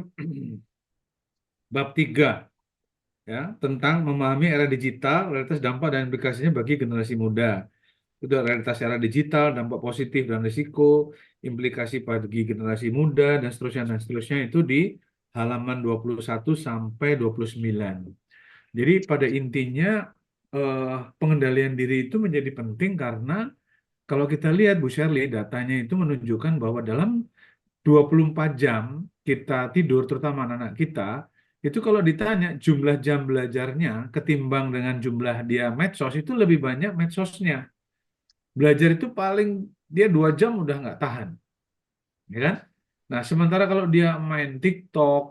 bab 3 ya, tentang memahami era digital, realitas dampak dan implikasinya bagi generasi muda. Itu realitas era digital, dampak positif dan risiko, implikasi bagi generasi muda, dan seterusnya itu di halaman 21 sampai 29. Jadi pada intinya pengendalian diri itu menjadi penting karena kalau kita lihat Bu Shirley, datanya itu menunjukkan bahwa dalam 24 jam kita tidur, terutama anak-anak kita, itu kalau ditanya jumlah jam belajarnya ketimbang dengan jumlah dia medsos, itu lebih banyak medsosnya. Belajar itu paling dia 2 jam udah nggak tahan, ya kan? Nah, sementara kalau dia main TikTok,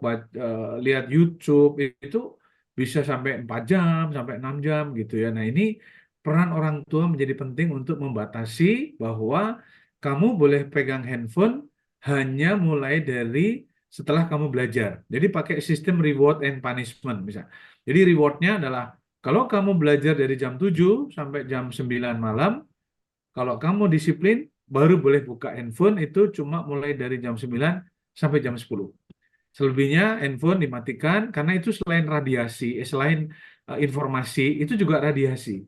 lihat YouTube, itu bisa sampai 4 jam, sampai 6 jam gitu ya. Nah, ini peran orang tua menjadi penting untuk membatasi bahwa kamu boleh pegang handphone hanya mulai dari setelah kamu belajar. Jadi pakai sistem reward and punishment misalnya. Jadi rewardnya adalah kalau kamu belajar dari jam 7 sampai jam 9 malam, kalau kamu disiplin, baru boleh buka handphone itu cuma mulai dari jam 9 sampai jam 10. Selebihnya handphone dimatikan karena itu selain radiasi, selain informasi, itu juga radiasi.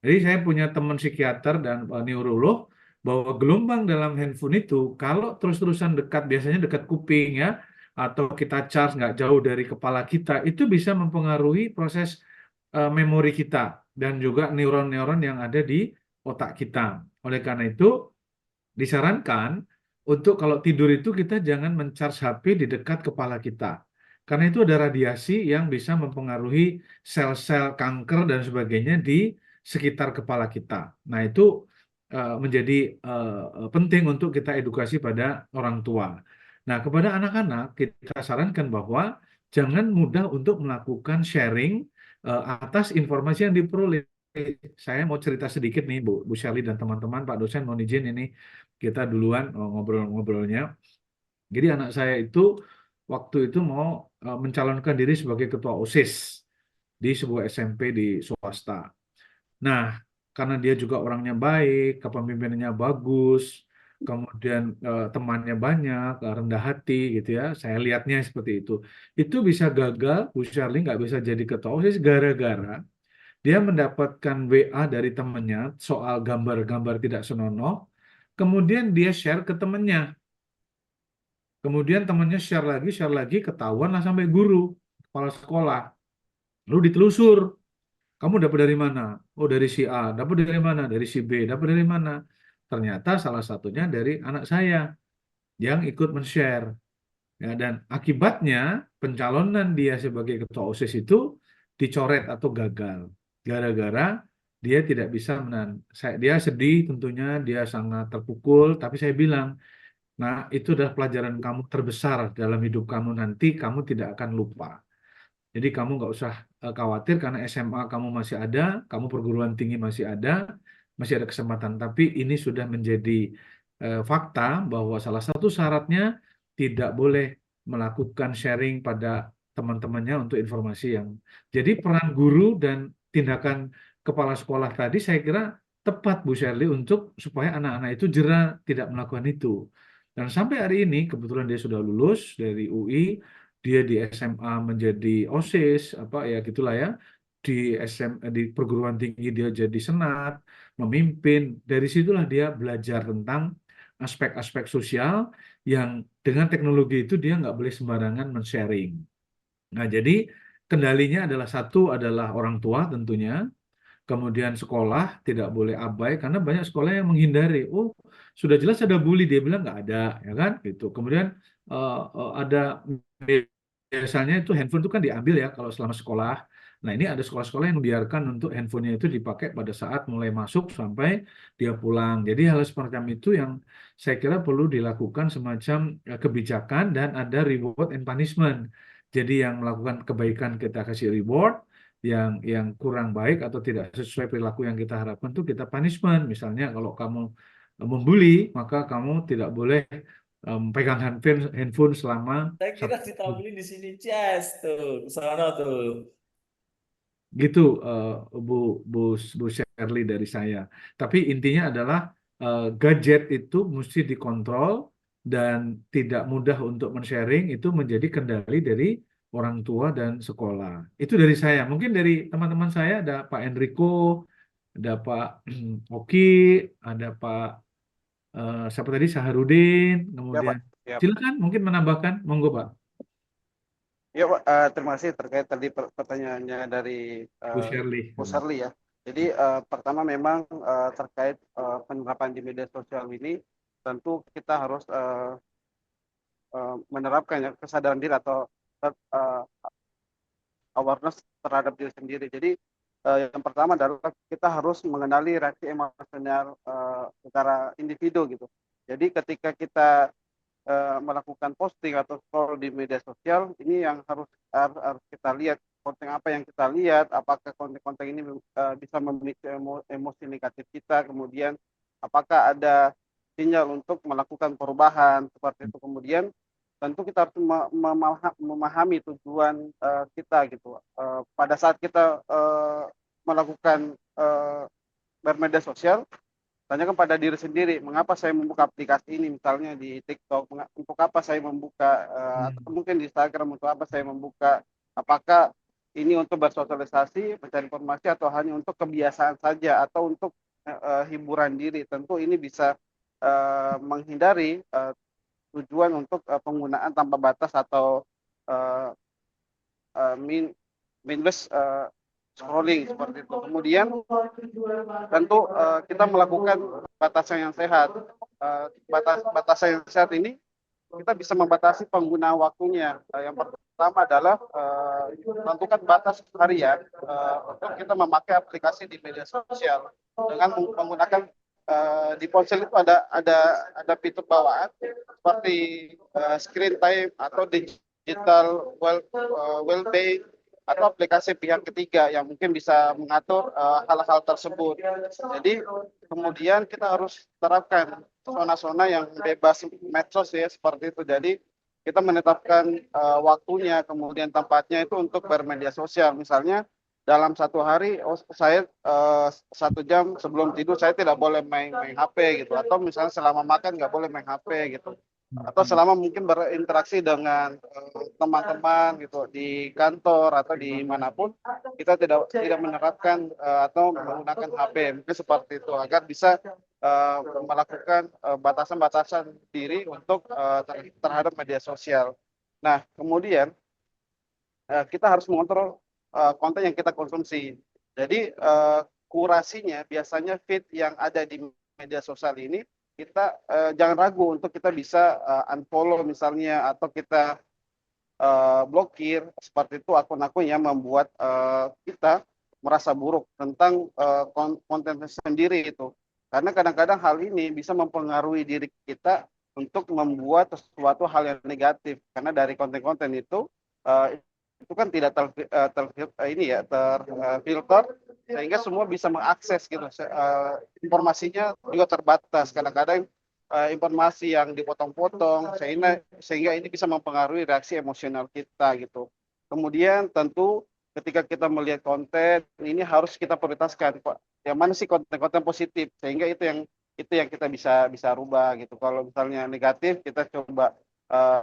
Jadi saya punya teman psikiater dan neurolog bahwa gelombang dalam handphone itu kalau terus-terusan dekat, biasanya dekat kuping ya, atau kita charge nggak jauh dari kepala kita, itu bisa mempengaruhi proses memori kita dan juga neuron-neuron yang ada di otak kita. Oleh karena itu disarankan untuk kalau tidur itu kita jangan men-charge HP di dekat kepala kita. Karena itu ada radiasi yang bisa mempengaruhi sel-sel kanker dan sebagainya di sekitar kepala kita. Nah, itu menjadi penting untuk kita edukasi pada orang tua. Nah, kepada anak-anak kita sarankan bahwa jangan mudah untuk melakukan sharing atas informasi yang diperoleh. Saya mau cerita sedikit nih Bu Shirley dan teman-teman, Pak dosen mohon izin ini kita duluan ngobrol-ngobrolnya. Jadi anak saya itu waktu itu mau mencalonkan diri sebagai ketua OSIS di sebuah SMP di swasta. Nah, karena dia juga orangnya baik, kepemimpinannya bagus, kemudian temannya banyak, rendah hati gitu ya. Saya lihatnya seperti itu. Itu bisa gagal, Bu Shirley nggak bisa jadi ketua OSIS gara-gara dia mendapatkan WA dari temannya soal gambar-gambar tidak senonoh, kemudian dia share ke temannya. Kemudian temannya share lagi, ketahuan lah sampai guru, kepala sekolah. Lalu ditelusur, kamu dapat dari mana? Oh, dari si A. Dapat dari mana? Dari si B. Dapat dari mana? Ternyata salah satunya dari anak saya yang ikut men-share. Ya, dan akibatnya pencalonan dia sebagai ketua OSIS itu dicoret atau gagal. Gara-gara dia tidak bisa menahan. Dia sedih tentunya, dia sangat terpukul, tapi saya bilang, nah itu adalah pelajaran kamu terbesar dalam hidup kamu nanti, kamu tidak akan lupa. Jadi kamu nggak usah khawatir karena SMA kamu masih ada, kamu perguruan tinggi masih ada kesempatan. Tapi ini sudah menjadi fakta bahwa salah satu syaratnya tidak boleh melakukan sharing pada teman-temannya untuk informasi yang. Jadi peran guru dan tindakan kepala sekolah tadi saya kira tepat Bu Shirley untuk supaya anak-anak itu jera tidak melakukan itu. Dan sampai hari ini kebetulan dia sudah lulus dari UI, dia di SMA menjadi OSIS apa ya gitulah ya, di perguruan tinggi dia jadi senat, memimpin. Dari situlah dia belajar tentang aspek-aspek sosial yang dengan teknologi itu dia nggak boleh sembarangan men-sharing. Nah, jadi kendalinya adalah satu adalah orang tua tentunya, Kemudian sekolah tidak boleh abai karena banyak sekolah yang menghindari. Oh, sudah jelas ada bully, dia bilang nggak ada, ya kan? Gitu. Kemudian ada biasanya itu handphone itu kan diambil ya kalau selama sekolah. Nah, ini ada sekolah-sekolah yang membiarkan untuk handphonenya itu dipakai pada saat mulai masuk sampai dia pulang. Jadi hal semacam itu yang saya kira perlu dilakukan semacam kebijakan dan ada reward and punishment. Jadi yang melakukan kebaikan kita kasih reward, yang kurang baik atau tidak sesuai perilaku yang kita harapkan itu kita punishment. Misalnya kalau kamu membuli, maka kamu tidak boleh pegang handphone selama Saya kira satu ditampilin di sini Ces tuh, sana tuh. gitu, Bu Bu Bu Shirley dari saya. Tapi intinya adalah gadget itu mesti dikontrol dan tidak mudah untuk men-sharing, itu menjadi kendali dari orang tua dan sekolah. Itu dari saya. Mungkin dari teman-teman saya ada Pak Enrico, ada Pak Oki, ada Pak siapa tadi, Saharudin, Ya, Pak. kemudian Ya, silakan mungkin menambahkan, monggo Pak. ya, Pak. Terima kasih terkait tadi pertanyaannya dari Bu Shirley. Bu Shirley ya. Jadi pertama memang terkait penerapan di media sosial ini, tentu kita harus menerapkan ya, kesadaran diri atau awareness terhadap diri sendiri. Jadi yang pertama adalah kita harus mengenali reaksi emosional secara individu gitu. Jadi ketika kita melakukan posting atau scroll di media sosial, ini yang harus kita lihat konten apa yang kita lihat, apakah konten-konten ini bisa memicu emosi negatif kita, kemudian apakah ada sinyal untuk melakukan perubahan seperti itu. Kemudian tentu kita harus memahami tujuan kita gitu. Pada saat kita melakukan bermedia sosial, tanyakan pada diri sendiri, mengapa saya membuka aplikasi ini, misalnya di TikTok, untuk apa saya membuka, atau mungkin di Instagram, untuk apa saya membuka, apakah ini untuk bersosialisasi, mencari informasi, atau hanya untuk kebiasaan saja, atau untuk hiburan diri. Tentu ini bisa menghindari tujuan untuk penggunaan tanpa batas atau mindless scrolling seperti itu. Kemudian tentu kita melakukan batasan yang sehat. Batasan yang sehat ini kita bisa membatasi pengguna waktunya. Yang pertama adalah tentukan batas harian untuk kita memakai aplikasi di media sosial dengan menggunakan di ponsel itu ada fitur bawaan seperti screen time atau digital well-being atau aplikasi pihak ketiga yang mungkin bisa mengatur hal-hal tersebut. Jadi kemudian kita harus terapkan zona-zona yang bebas medsos ya, seperti itu. Jadi kita menetapkan waktunya, kemudian tempatnya itu untuk bermedia sosial. Misalnya dalam satu hari, saya 1 jam sebelum tidur saya tidak boleh main HP gitu, atau misalnya selama makan nggak boleh main HP gitu, atau selama mungkin berinteraksi dengan teman-teman gitu di kantor atau di manapun, kita tidak menerapkan atau menggunakan HP, mungkin seperti itu, agar bisa melakukan batasan-batasan diri untuk terhadap media sosial. Nah, kemudian kita harus mengontrol konten yang kita konsumsi. Jadi kurasinya biasanya feed yang ada di media sosial ini, kita jangan ragu untuk kita bisa unfollow misalnya, atau kita blokir seperti itu akun-akun yang membuat kita merasa buruk tentang konten sendiri itu. Karena kadang-kadang hal ini bisa mempengaruhi diri kita untuk membuat sesuatu hal yang negatif, karena dari konten-konten itu kan tidak terfilter, sehingga semua bisa mengakses gitu. Informasinya juga terbatas, kadang-kadang informasi yang dipotong-potong, sehingga ini bisa mempengaruhi reaksi emosional kita gitu. Kemudian tentu ketika kita melihat konten ini harus kita prioritaskan, yang mana sih konten-konten positif, sehingga itu yang kita bisa rubah gitu. Kalau misalnya negatif, kita coba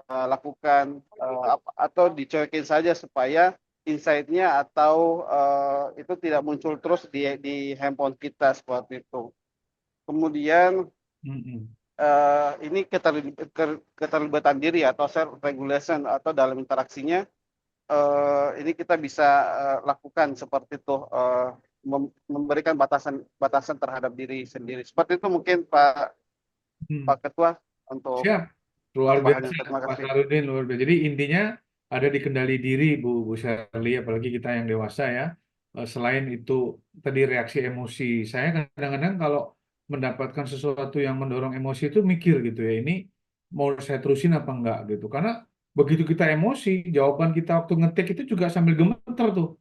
lakukan atau dicuekin saja supaya insight-nya atau itu tidak muncul terus di handphone kita seperti itu. Kemudian ini keterlibatan diri atau self regulation atau dalam interaksinya, ini kita bisa lakukan seperti itu. memberikan batasan terhadap diri sendiri. Seperti itu mungkin Pak Ketua untuk Siap, luar tambahannya. biasa Terima Pak kasih. Sarudin, luar biasa. Jadi intinya ada di kendali diri Bu Shirley, apalagi kita yang dewasa ya. Selain itu tadi reaksi emosi, saya kadang-kadang kalau mendapatkan sesuatu yang mendorong emosi itu mikir gitu ya, ini mau saya terusin apa enggak gitu. Karena begitu kita emosi, jawaban kita waktu ngetik itu juga sambil gemeter tuh.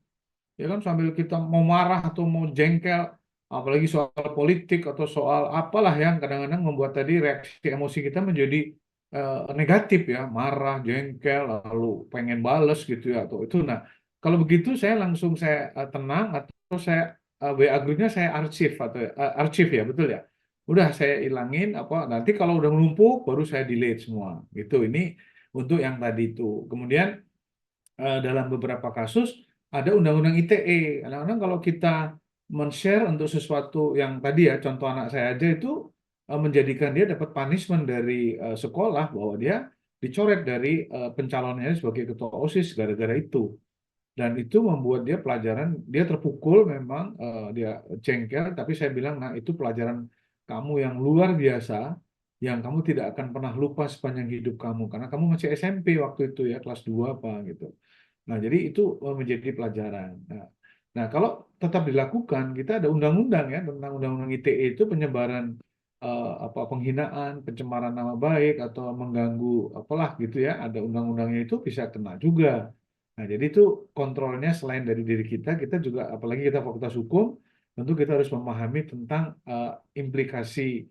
Ya kan sambil kita mau marah atau mau jengkel, apalagi soal politik atau soal apalah yang kadang-kadang membuat tadi reaksi emosi kita menjadi negatif ya, marah, jengkel, lalu pengen bales gitu ya atau itu. Nah, kalau begitu saya langsung tenang atau saya WA grupnya saya arsip atau arsip ya, betul ya. Udah saya ilangin apa nanti kalau udah menumpuk baru saya delete semua. Gitu. Ini untuk yang tadi itu. Kemudian dalam beberapa kasus ada undang-undang ITE. Kadang-kadang kalau kita men-share untuk sesuatu yang tadi ya, contoh anak saya aja itu menjadikan dia dapat punishment dari sekolah bahwa dia dicoret dari pencalonannya sebagai ketua OSIS gara-gara itu. Dan itu membuat dia pelajaran, dia terpukul memang, dia jengkel, tapi saya bilang, nah itu pelajaran kamu yang luar biasa, yang kamu tidak akan pernah lupa sepanjang hidup kamu, karena kamu masih SMP waktu itu ya, kelas 2 apa gitu. Nah, jadi itu menjadi pelajaran. Nah, kalau tetap dilakukan, kita ada undang-undang ya tentang undang-undang ITE itu penyebaran penghinaan, pencemaran nama baik atau mengganggu apalah gitu ya, ada undang-undangnya itu bisa kena juga. Nah, jadi itu kontrolnya selain dari diri kita juga apalagi kita fakultas hukum, tentu kita harus memahami tentang implikasi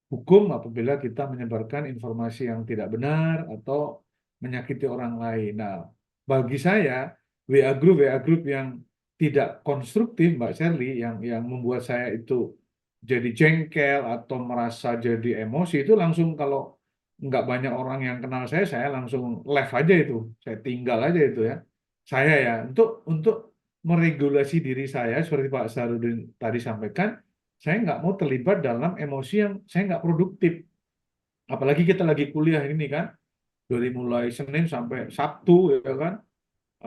hukum apabila kita menyebarkan informasi yang tidak benar atau menyakiti orang lain. Nah, bagi saya WA group yang tidak konstruktif, Mbak Shirley, yang membuat saya itu jadi jengkel atau merasa jadi emosi itu langsung kalau nggak banyak orang yang kenal saya langsung left aja itu, saya tinggal aja itu ya. Saya ya untuk meregulasi diri saya seperti Pak Sarudin tadi sampaikan, saya nggak mau terlibat dalam emosi yang saya nggak produktif. Apalagi kita lagi kuliah ini kan, dari mulai Senin sampai Sabtu ya kan,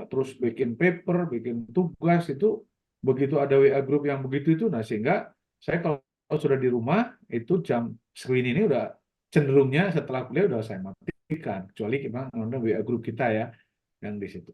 terus bikin paper, bikin tugas itu, begitu ada WA group yang begitu itu, nah sehingga saya kalau sudah di rumah itu jam screen ini udah cenderungnya setelah kuliah udah saya matikan, kecuali kita nonton WA group kita ya yang di situ.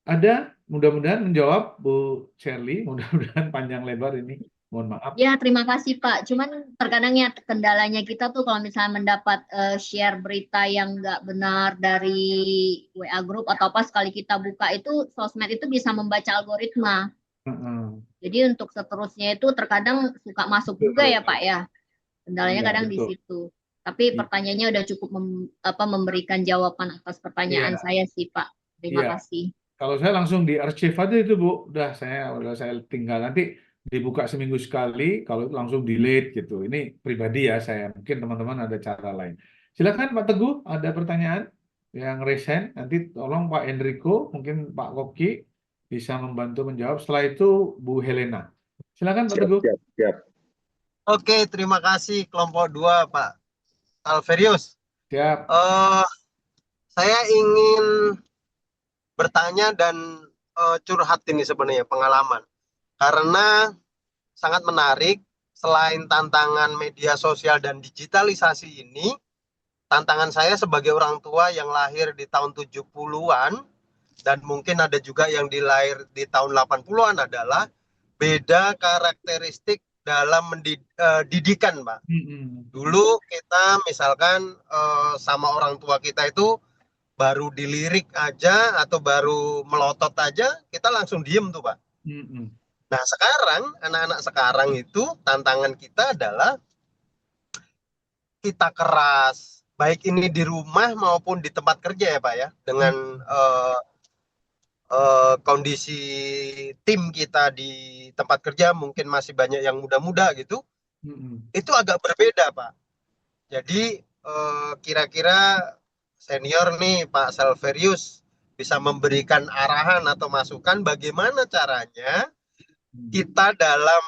Ada, mudah-mudahan menjawab Bu Shirley, mudah-mudahan panjang lebar ini. Mohon maaf. Ya, terima kasih Pak. Cuman terkadang ya kendalanya kita tuh kalau misalnya mendapat share berita yang nggak benar dari WA group atau apa sekali kita buka itu sosmed itu bisa membaca algoritma. Jadi untuk seterusnya itu terkadang suka masuk juga ya Pak ya. Kendalanya Iya, kadang di betul. situ. Tapi pertanyaannya udah cukup memberikan jawaban atas pertanyaan Iya. saya sih Pak. Terima Iya. kasih. Kalau saya langsung di archive aja itu Bu, udah saya tinggal nanti dibuka seminggu sekali, kalau itu langsung delete gitu. Ini pribadi ya saya, mungkin teman-teman ada cara lain. Silakan Pak Teguh, ada pertanyaan yang recent, nanti tolong Pak Enrico, mungkin Pak Koki bisa membantu menjawab. Setelah itu Bu Helena. Silakan Pak Teguh. Siap. Oke, terima kasih kelompok 2 Pak Alferius. Siap. Saya ingin bertanya dan curhat ini sebenarnya pengalaman. Karena sangat menarik, selain tantangan media sosial dan digitalisasi ini, tantangan saya sebagai orang tua yang lahir di tahun 70-an dan mungkin ada juga yang dilahir di tahun 80-an adalah beda karakteristik dalam didikan, Pak. Dulu kita misalkan sama orang tua kita itu baru dilirik aja atau baru melotot aja, kita langsung diem tuh, Pak. Nah sekarang, anak-anak sekarang itu tantangan kita adalah kita keras, baik ini di rumah maupun di tempat kerja ya Pak ya, dengan kondisi tim kita di tempat kerja mungkin masih banyak yang muda-muda gitu, itu agak berbeda Pak. Jadi kira-kira senior nih Pak Salverius bisa memberikan arahan atau masukan bagaimana caranya kita dalam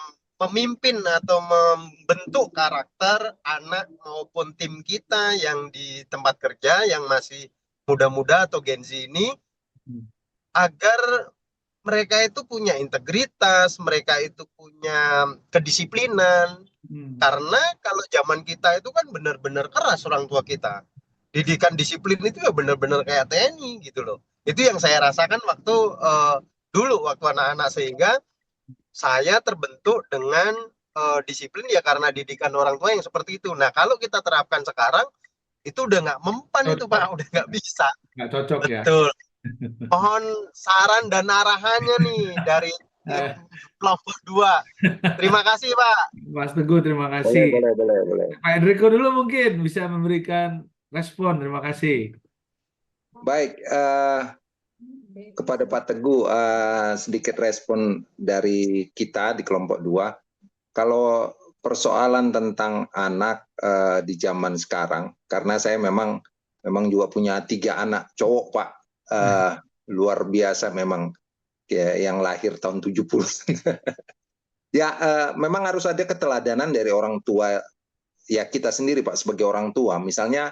memimpin atau membentuk karakter anak maupun tim kita yang di tempat kerja yang masih muda-muda atau Gen Z ini agar mereka itu punya integritas, mereka itu punya kedisiplinan. Karena kalau zaman kita itu kan benar-benar keras orang tua kita. Didikan disiplin itu ya benar-benar kayak TNI gitu loh. Itu yang saya rasakan waktu dulu waktu anak-anak, sehingga saya terbentuk dengan disiplin ya karena didikan orang tua yang seperti itu. Nah, kalau kita terapkan sekarang itu udah nggak mempan itu Pak, udah nggak bisa. Nggak cocok ya. Betul. Mohon saran dan arahannya nih dari kelompok 2. Terima kasih Pak. Mas Teguh, terima kasih. Boleh. Pak Enrico dulu mungkin bisa memberikan respon. Terima kasih. Baik, kepada Pak Teguh, sedikit respon dari kita di kelompok 2. Kalau persoalan tentang anak di zaman sekarang, karena saya memang juga punya 3 anak cowok Pak, luar biasa memang, ya, yang lahir tahun 70. Ya, memang harus ada keteladanan dari orang tua, ya kita sendiri Pak sebagai orang tua. Misalnya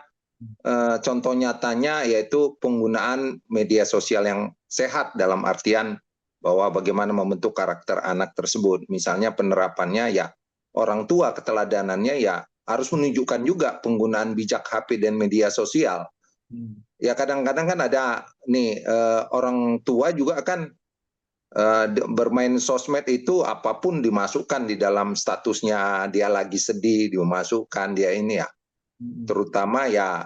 contoh nyatanya yaitu penggunaan media sosial yang sehat dalam artian bahwa bagaimana membentuk karakter anak tersebut. Misalnya penerapannya ya orang tua keteladanannya ya harus menunjukkan juga penggunaan bijak HP dan media sosial. Ya kadang-kadang kan ada nih orang tua juga kan bermain sosmed itu apapun dimasukkan di dalam statusnya, dia lagi sedih dimasukkan, dia ini ya. Terutama ya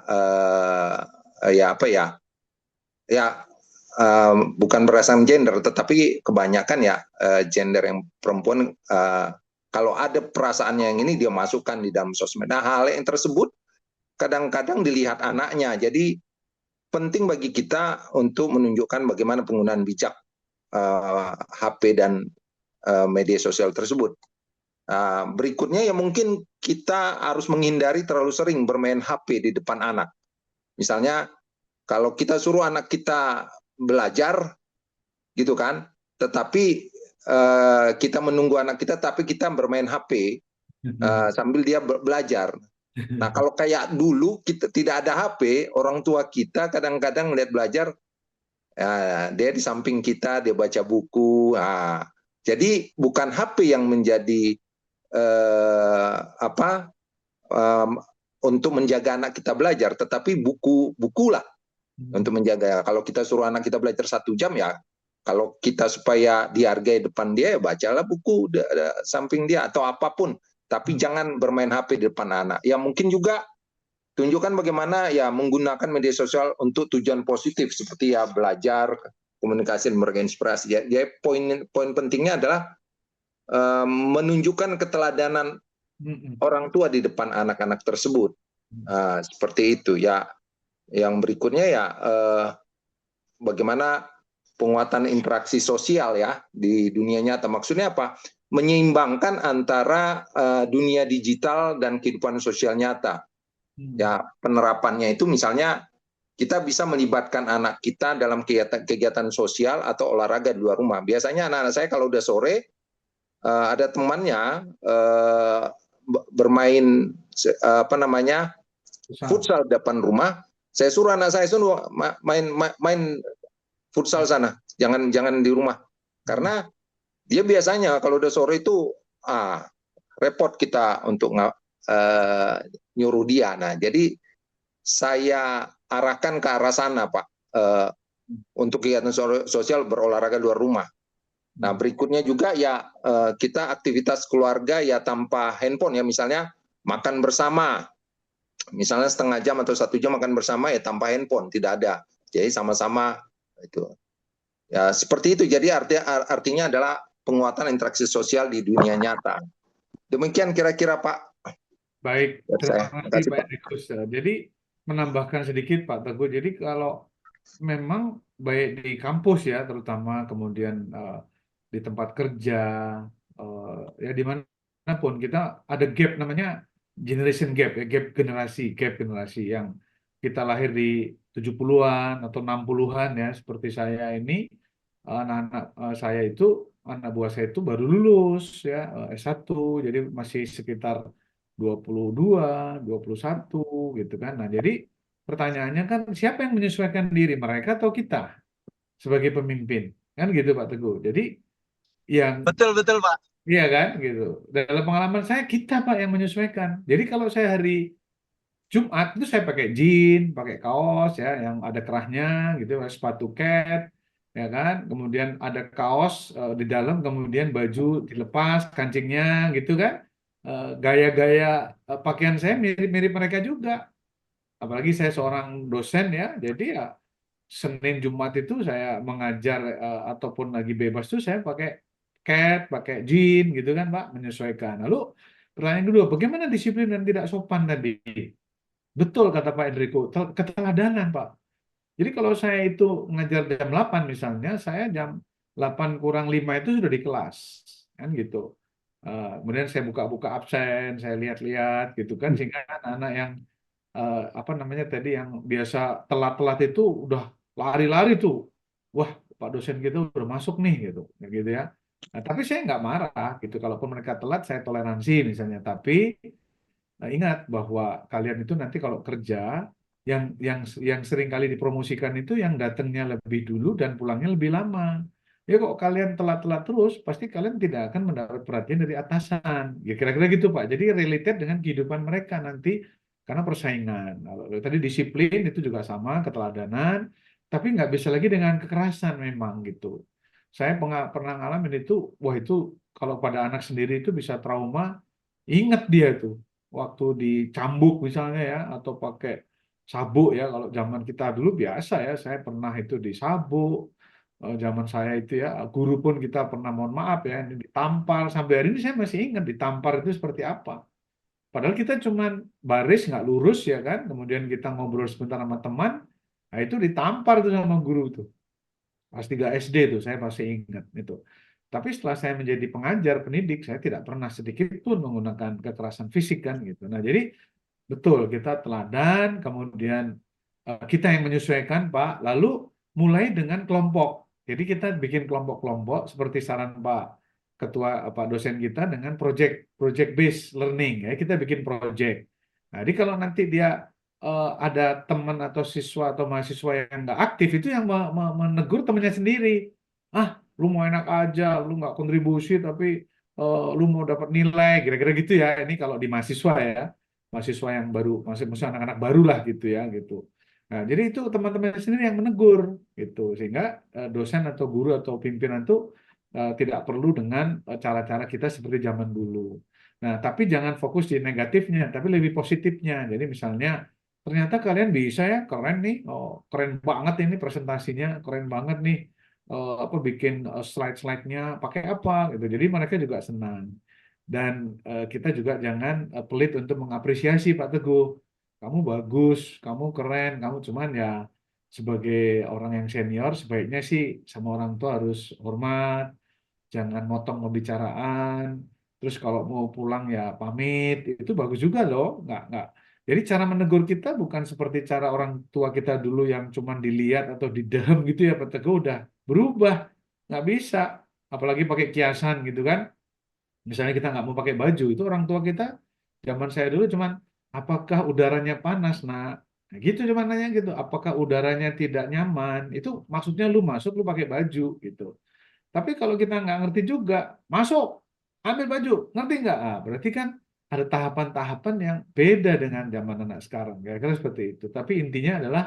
bukan berdasarkan gender, tetapi kebanyakan ya gender yang perempuan kalau ada perasaannya yang ini dia masukkan di dalam sosmed. Nah, hal yang tersebut kadang-kadang dilihat anaknya. Jadi penting bagi kita untuk menunjukkan bagaimana penggunaan bijak HP dan media sosial tersebut. Berikutnya ya mungkin kita harus menghindari terlalu sering bermain HP di depan anak. Misalnya kalau kita suruh anak kita belajar gitu kan, tetapi kita menunggu anak kita tapi kita bermain HP sambil dia belajar. Nah, kalau kayak dulu kita tidak ada HP, orang tua kita kadang-kadang melihat belajar dia di samping kita, dia baca buku. Jadi bukan HP yang menjadi untuk menjaga anak kita belajar, tetapi bukulah untuk menjaga. Kalau kita suruh anak kita belajar 1 jam ya, kalau kita supaya dihargai depan dia ya bacalah buku samping dia atau apapun, tapi jangan bermain HP di depan anak. Ya mungkin juga tunjukkan bagaimana ya menggunakan media sosial untuk tujuan positif seperti ya belajar, komunikasi dan berinspirasi. Jadi poin pentingnya adalah menunjukkan keteladanan orang tua di depan anak-anak tersebut. Seperti itu ya. Yang berikutnya ya bagaimana penguatan interaksi sosial ya di dunia nyata. Maksudnya apa? Menyeimbangkan antara dunia digital dan kehidupan sosial nyata. Ya, penerapannya itu misalnya kita bisa melibatkan anak kita dalam kegiatan sosial atau olahraga di luar rumah. Biasanya anak-anak saya kalau udah sore ada temannya bermain futsal depan rumah. Saya suruh anak saya main futsal sana, jangan di rumah. Karena dia biasanya kalau udah sore itu repot kita untuk nyuruh dia. Nah, jadi saya arahkan ke arah sana, Pak, untuk kegiatan sosial berolahraga luar rumah. Nah, berikutnya juga ya kita aktivitas keluarga ya tanpa handphone ya, misalnya makan bersama, misalnya setengah jam atau 1 jam makan bersama ya tanpa handphone, tidak ada. Jadi sama-sama itu. Ya seperti itu. Jadi artinya adalah penguatan interaksi sosial di dunia nyata. Demikian kira-kira Pak. Baik, terima kasih Pak Enrico. Jadi menambahkan sedikit Pak Teguh. Jadi kalau memang baik di kampus ya, terutama kemudian di tempat kerja, ya dimanapun kita ada gap namanya generation gap ya, gap generasi yang kita lahir di 70-an atau 60-an ya, seperti saya ini, anak-anak saya itu, anak buah saya itu baru lulus ya, S1, jadi masih sekitar 22, 21 gitu kan. Nah, jadi pertanyaannya kan siapa yang menyesuaikan diri, mereka atau kita sebagai pemimpin? Kan gitu Pak Teguh. Jadi yang Betul betul Pak. iya kan gitu. Dalam pengalaman saya kita Pak yang menyesuaikan. Jadi kalau saya hari Jumat itu saya pakai jean, pakai kaos ya yang ada kerahnya gitu, sepatu cat ya kan. Kemudian ada kaos di dalam, kemudian baju dilepas kancingnya gitu kan. Gaya-gaya pakaian saya mirip-mirip mereka juga. Apalagi saya seorang dosen ya, jadi ya Senin Jumat itu saya mengajar ataupun lagi bebas tuh saya pakai cat, pakai jean gitu kan Pak, menyesuaikan. Lalu pertanyaan kedua, bagaimana disiplin dan tidak sopan tadi? Betul kata Pak Enrico, keteladanan Pak. Jadi kalau saya itu ngajar jam 8 misalnya, saya jam 8 kurang 5 itu sudah di kelas. Kan gitu. Kemudian saya buka-buka absen, saya lihat-lihat gitu kan, sehingga anak-anak yang apa namanya tadi yang biasa telat-telat itu udah lari-lari tuh. Wah, Pak dosen kita udah masuk nih gitu. Ya gitu ya. Nah, tapi saya nggak marah gitu. Kalaupun mereka telat, saya toleransi misalnya. Tapi nah, ingat bahwa kalian itu nanti kalau kerja yang sering kali dipromosikan itu yang datangnya lebih dulu dan pulangnya lebih lama. Ya kok kalian telat-telat terus, pasti kalian tidak akan mendapat perhatian dari atasan. Ya kira-kira gitu Pak. Jadi related dengan kehidupan mereka nanti karena persaingan. Kalau tadi disiplin itu juga sama, keteladanan, tapi nggak bisa lagi dengan kekerasan memang gitu. Saya pernah ngalamin itu, wah itu kalau pada anak sendiri itu bisa trauma, ingat dia tuh waktu dicambuk misalnya ya atau pakai sabuk ya kalau zaman kita dulu biasa ya saya pernah itu disabuk zaman saya itu ya guru pun kita pernah mohon maaf ya ini ditampar sampai hari ini saya masih ingat ditampar itu seperti apa padahal kita cuman baris nggak lurus ya kan kemudian kita ngobrol sebentar sama teman nah itu ditampar tuh sama guru tuh kelas 3 SD tuh saya masih ingat itu. Tapi setelah saya menjadi pengajar pendidik, saya tidak pernah sedikit pun menggunakan kekerasan fisik kan gitu. Nah, jadi betul kita teladan, kemudian kita yang menyesuaikan Pak, lalu mulai dengan kelompok. Jadi kita bikin kelompok-kelompok seperti saran Pak Ketua Pak dosen kita dengan project based learning ya, kita bikin project. Nah, jadi kalau nanti dia ada teman atau siswa atau mahasiswa yang nggak aktif itu yang menegur temannya sendiri. Ah, lu mau enak aja, lu nggak kontribusi tapi lu mau dapat nilai, kira-kira gitu ya. Ini kalau di mahasiswa ya, mahasiswa yang baru, maksudnya anak-anak baru lah gitu ya, gitu. Nah, jadi itu teman-teman sendiri yang menegur gitu, sehingga dosen atau guru atau pimpinan itu tidak perlu dengan cara-cara kita seperti zaman dulu. Nah, tapi jangan fokus di negatifnya, tapi lebih positifnya. Jadi misalnya ternyata kalian bisa ya, keren nih, oh, keren banget ini presentasinya, keren banget nih, apa bikin slide-slide-nya pakai apa gitu. Jadi mereka juga senang. Dan kita juga jangan pelit untuk mengapresiasi Pak Teguh. Kamu bagus, kamu keren, kamu cuman ya sebagai orang yang senior sebaiknya sih sama orang tua harus hormat, jangan motong pembicaraan. Terus kalau mau pulang ya pamit, itu bagus juga loh, nggak. Jadi cara menegur kita bukan seperti cara orang tua kita dulu yang cuma dilihat atau didem gitu ya Pak Teguh udah berubah, nggak bisa. Apalagi pakai kiasan gitu kan. Misalnya kita nggak mau pakai baju, itu orang tua kita zaman saya dulu cuman apakah udaranya panas, nak? Nah, gitu cuma nanya gitu. Apakah udaranya tidak nyaman? Itu maksudnya lu masuk lu pakai baju gitu. Tapi kalau kita nggak ngerti juga, masuk, ambil baju, ngerti nggak? Ah, berarti kan ada tahapan-tahapan yang beda dengan zaman anak sekarang. Kira-kira seperti itu. Tapi intinya adalah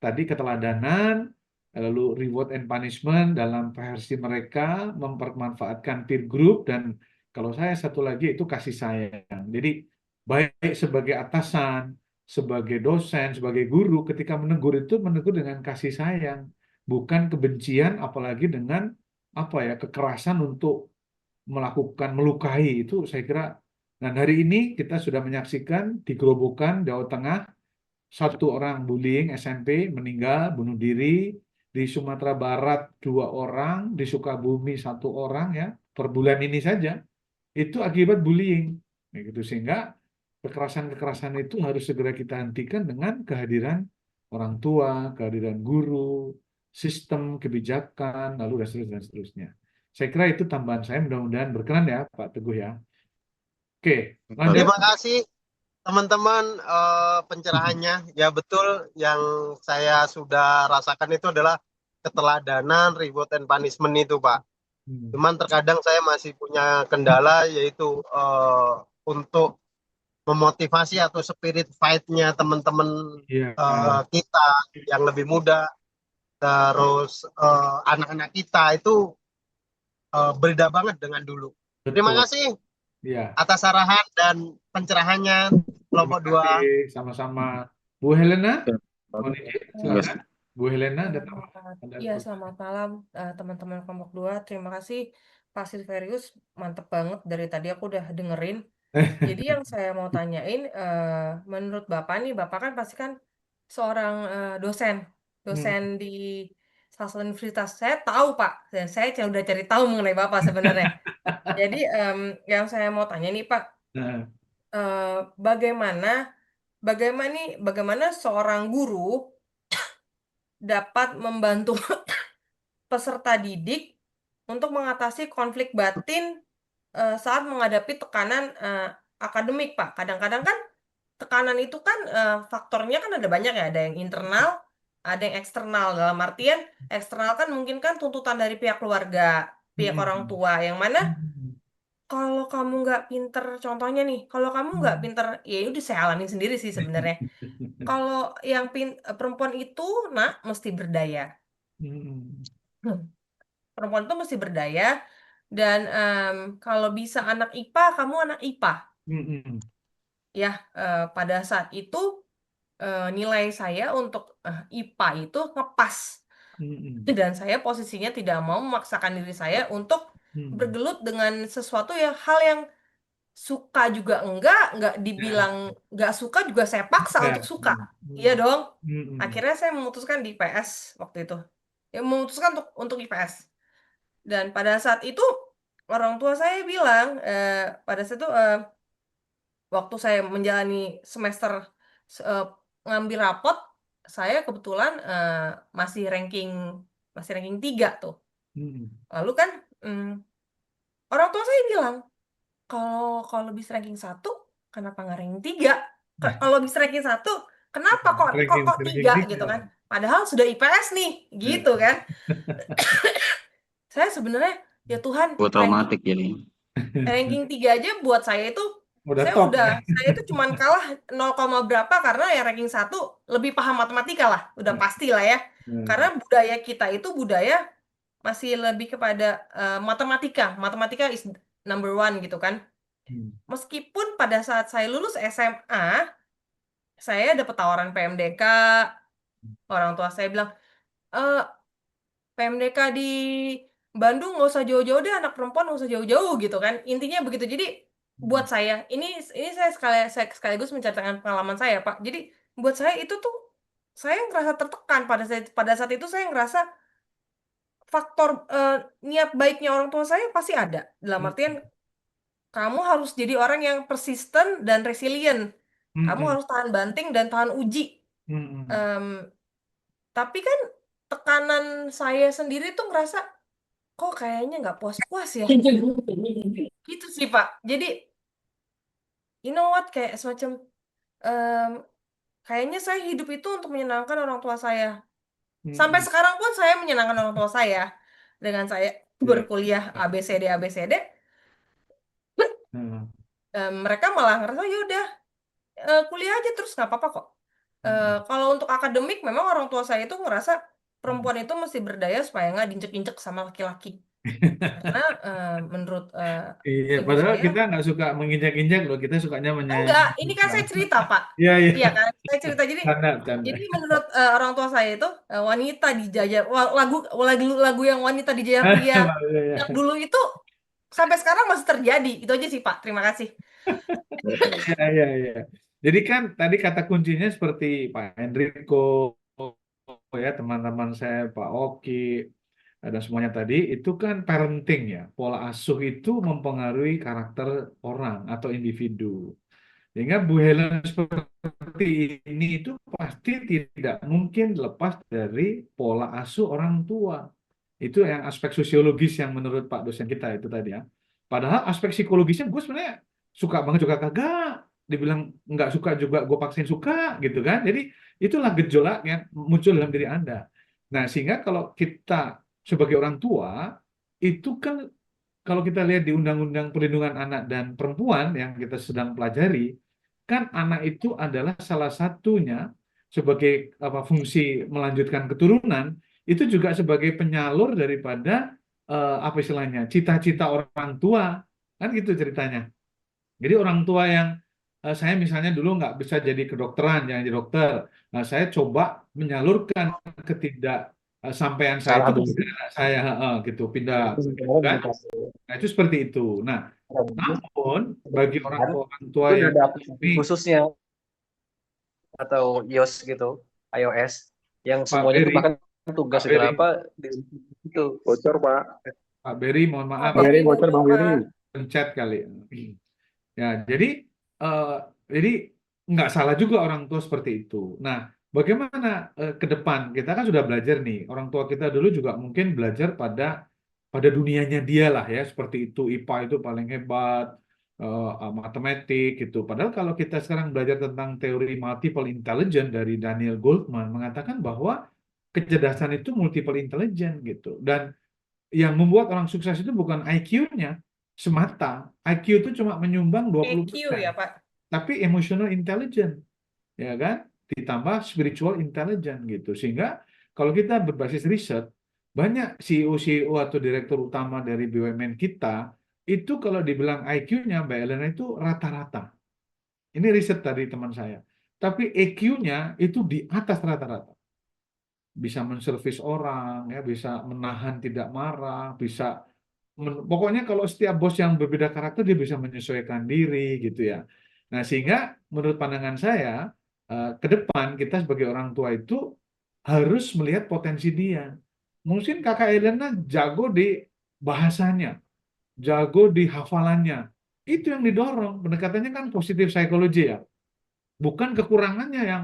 tadi keteladanan, lalu reward and punishment dalam versi mereka, mempermanfaatkan peer group, dan kalau saya satu lagi itu kasih sayang. Jadi baik sebagai atasan, sebagai dosen, sebagai guru, ketika menegur itu menegur dengan kasih sayang, bukan kebencian, apalagi dengan apa ya kekerasan untuk melakukan melukai itu saya kira. Dan hari ini kita sudah menyaksikan di Grobogan, Jawa Tengah, satu orang bullying SMP meninggal bunuh diri, di Sumatera Barat 2 orang, di Sukabumi 1 orang ya per bulan ini saja itu akibat bullying. Gitu sehingga kekerasan-kekerasan itu harus segera kita hentikan dengan kehadiran orang tua, kehadiran guru, sistem kebijakan, lalu dan seterusnya. Saya kira itu tambahan saya, mudah-mudahan berkenan ya Pak Teguh ya. Oke, lanjut. Terima kasih teman-teman pencerahannya. Ya betul yang saya sudah rasakan itu adalah keteladanan, reward and punishment itu, Pak. Hmm. Cuman terkadang saya masih punya kendala, yaitu untuk memotivasi atau spirit fight-nya teman-teman Iya. kita yang lebih muda, terus anak-anak kita itu berbeda banget dengan dulu. Terima Betul. kasih Iya. atas arahan dan pencerahannya kelompok Terima 2. kasih sama-sama. Bu Helena, mohon Oke. izin, silakan. Bu Helena, ada Iya, selamat malam teman-teman kelompok 2. Terima kasih Pak Silverius, mantep banget dari tadi aku udah dengerin. Jadi yang saya mau tanyain, menurut Bapak nih, Bapak kan pasti kan seorang dosen di salah satu universitas. Saya tahu Pak, dan saya udah cari tahu mengenai Bapak sebenarnya. Jadi yang saya mau tanya nih Pak, bagaimana seorang guru dapat membantu peserta didik untuk mengatasi konflik batin saat menghadapi tekanan akademik, Pak. Kadang-kadang kan tekanan itu kan faktornya kan ada banyak ya, ada yang internal, ada yang eksternal. Dalam artian eksternal kan mungkin kan tuntutan dari pihak keluarga, pihak orang tua, yang mana kalau kamu nggak pinter, contohnya nih, kalau kamu nggak pinter, ya udah saya alamin sendiri sih sebenarnya. Kalau yang perempuan itu, nak, mesti berdaya. Perempuan itu mesti berdaya, dan kalau bisa anak IPA, kamu anak IPA. Ya, pada saat itu nilai saya untuk IPA itu ngepas. Dan saya posisinya tidak mau memaksakan diri saya untuk bergelut dengan sesuatu hal yang suka juga nggak dibilang nggak suka juga saya paksa untuk suka. Iya dong. Akhirnya saya memutuskan di IPS waktu itu. Ya, memutuskan untuk IPS. Dan pada saat itu orang tua saya bilang, pada saat itu waktu saya menjalani semester ngambil rapot, saya kebetulan masih ranking 3 tuh. Lalu kan orang tua saya bilang, kalau bisa ranking 1, kenapa nggak ranking 3? Kalau bisa ranking 1, kenapa kok 3 gitu kan? Padahal sudah IPS nih, gitu kan? Saya sebenarnya, ya Tuhan, Traumatik jadi. ranking 3 aja buat saya itu, saya itu cuman kalah 0, berapa karena yang ranking 1 lebih paham matematika lah, udah pasti lah ya. Karena budaya kita itu budaya masih lebih kepada matematika is number 1 gitu kan. Meskipun pada saat saya lulus SMA, saya dapat tawaran PMDK, orang tua saya bilang, PMDK di Bandung nggak usah jauh-jauh deh, anak perempuan nggak usah jauh-jauh gitu kan. Intinya begitu. Jadi buat saya, ini saya sekaligus menceritakan pengalaman saya, Pak. Jadi buat saya itu tuh, saya ngerasa tertekan pada saat itu. Saya ngerasa faktor niat baiknya orang tua saya pasti ada. Dalam artian, kamu harus jadi orang yang persisten dan resilient. Kamu harus tahan banting dan tahan uji. Tapi kan tekanan saya sendiri tuh ngerasa, kok kayaknya nggak puas-puas ya. Gitu sih, Pak. Jadi, you know what, kayak semacam, kayaknya saya hidup itu untuk menyenangkan orang tua saya. Sampai sekarang pun saya menyenangkan orang tua saya. Dengan saya berkuliah ABCD, mereka malah ngerasa, yaudah, kuliah aja terus, nggak apa-apa kok. Kalau untuk akademik, memang orang tua saya itu ngerasa perempuan itu mesti berdaya supaya nggak diinjek-injek sama laki-laki. Karena menurut Iya, ibu padahal saya, kita nggak suka menginjak-injak loh, kita sukanya menyayangi. enggak, ini kan saya cerita, Pak. Iya, iya. Iya kan, saya cerita. Jadi menurut orang tua saya itu wanita dijajah, lagu yang wanita dijajah pria yang dulu itu sampai sekarang masih terjadi. Itu aja sih, Pak. Terima kasih. Iya. Jadi kan tadi kata kuncinya seperti Pak Enrico, ya teman-teman saya, Pak Oki, dan semuanya tadi, itu kan parenting ya. Pola asuh itu mempengaruhi karakter orang atau individu. Sehingga Bu Helen seperti ini itu pasti tidak mungkin lepas dari pola asuh orang tua. Itu yang aspek sosiologis yang menurut Pak dosen kita itu tadi ya. Padahal aspek psikologisnya gue sebenarnya suka banget juga kagak. Dibilang nggak suka juga gue paksain suka gitu kan. Jadi itulah gejolak yang muncul dalam diri Anda. Nah, sehingga kalau kita sebagai orang tua, itu kan kalau kita lihat di Undang-Undang Perlindungan Anak dan Perempuan yang kita sedang pelajari, kan anak itu adalah salah satunya sebagai fungsi melanjutkan keturunan, itu juga sebagai penyalur daripada apa istilahnya, cita-cita orang tua, kan gitu ceritanya. Jadi orang tua yang saya misalnya dulu nggak bisa jadi kedokteran, jangan jadi dokter. Nah, saya coba menyalurkan ketidaksampaian saya itu kepada anak saya, gitu, pindah kan. Nah, itu seperti itu. Nah, namun bagi orang tua Itu yang ada aplikasi khususnya atau iOS gitu, iOS yang Pak semuanya itu Beri, bahkan tugas Pak segala Beri, apa itu. Bocor, Pak. Pak Beri, mohon maaf, Bang Beri, bocor, Bang Beri. pencet kali. Ya, jadi nggak salah juga orang tua seperti itu. Nah, bagaimana ke depan? Kita kan sudah belajar nih. Orang tua kita dulu juga mungkin belajar pada dunianya dia lah ya, seperti itu. IPA itu paling hebat, matematik gitu. Padahal kalau kita sekarang belajar tentang teori multiple intelligence dari Daniel Goleman mengatakan bahwa kecerdasan itu multiple intelligence gitu. Dan yang membuat orang sukses itu bukan IQ-nya semata. IQ itu cuma menyumbang 20%. EQ ya, Pak? Tapi emotional intelligence, ya kan? Ditambah spiritual intelligence gitu. Sehingga kalau kita berbasis riset, banyak CEO atau direktur utama dari BUMN kita, itu kalau dibilang IQ-nya, Mbak Elena, itu rata-rata. Ini riset tadi teman saya. Tapi EQ-nya itu di atas rata-rata. Bisa menservis orang, ya, bisa menahan tidak marah, bisa pokoknya kalau setiap bos yang berbeda karakter dia bisa menyesuaikan diri gitu ya. Nah, sehingga menurut pandangan saya ke depan kita sebagai orang tua itu harus melihat potensi dia. Mungkin Kakak Elena jago di bahasanya, jago di hafalannya. Itu yang didorong. Pendekatannya kan positif psikologi ya. Bukan kekurangannya yang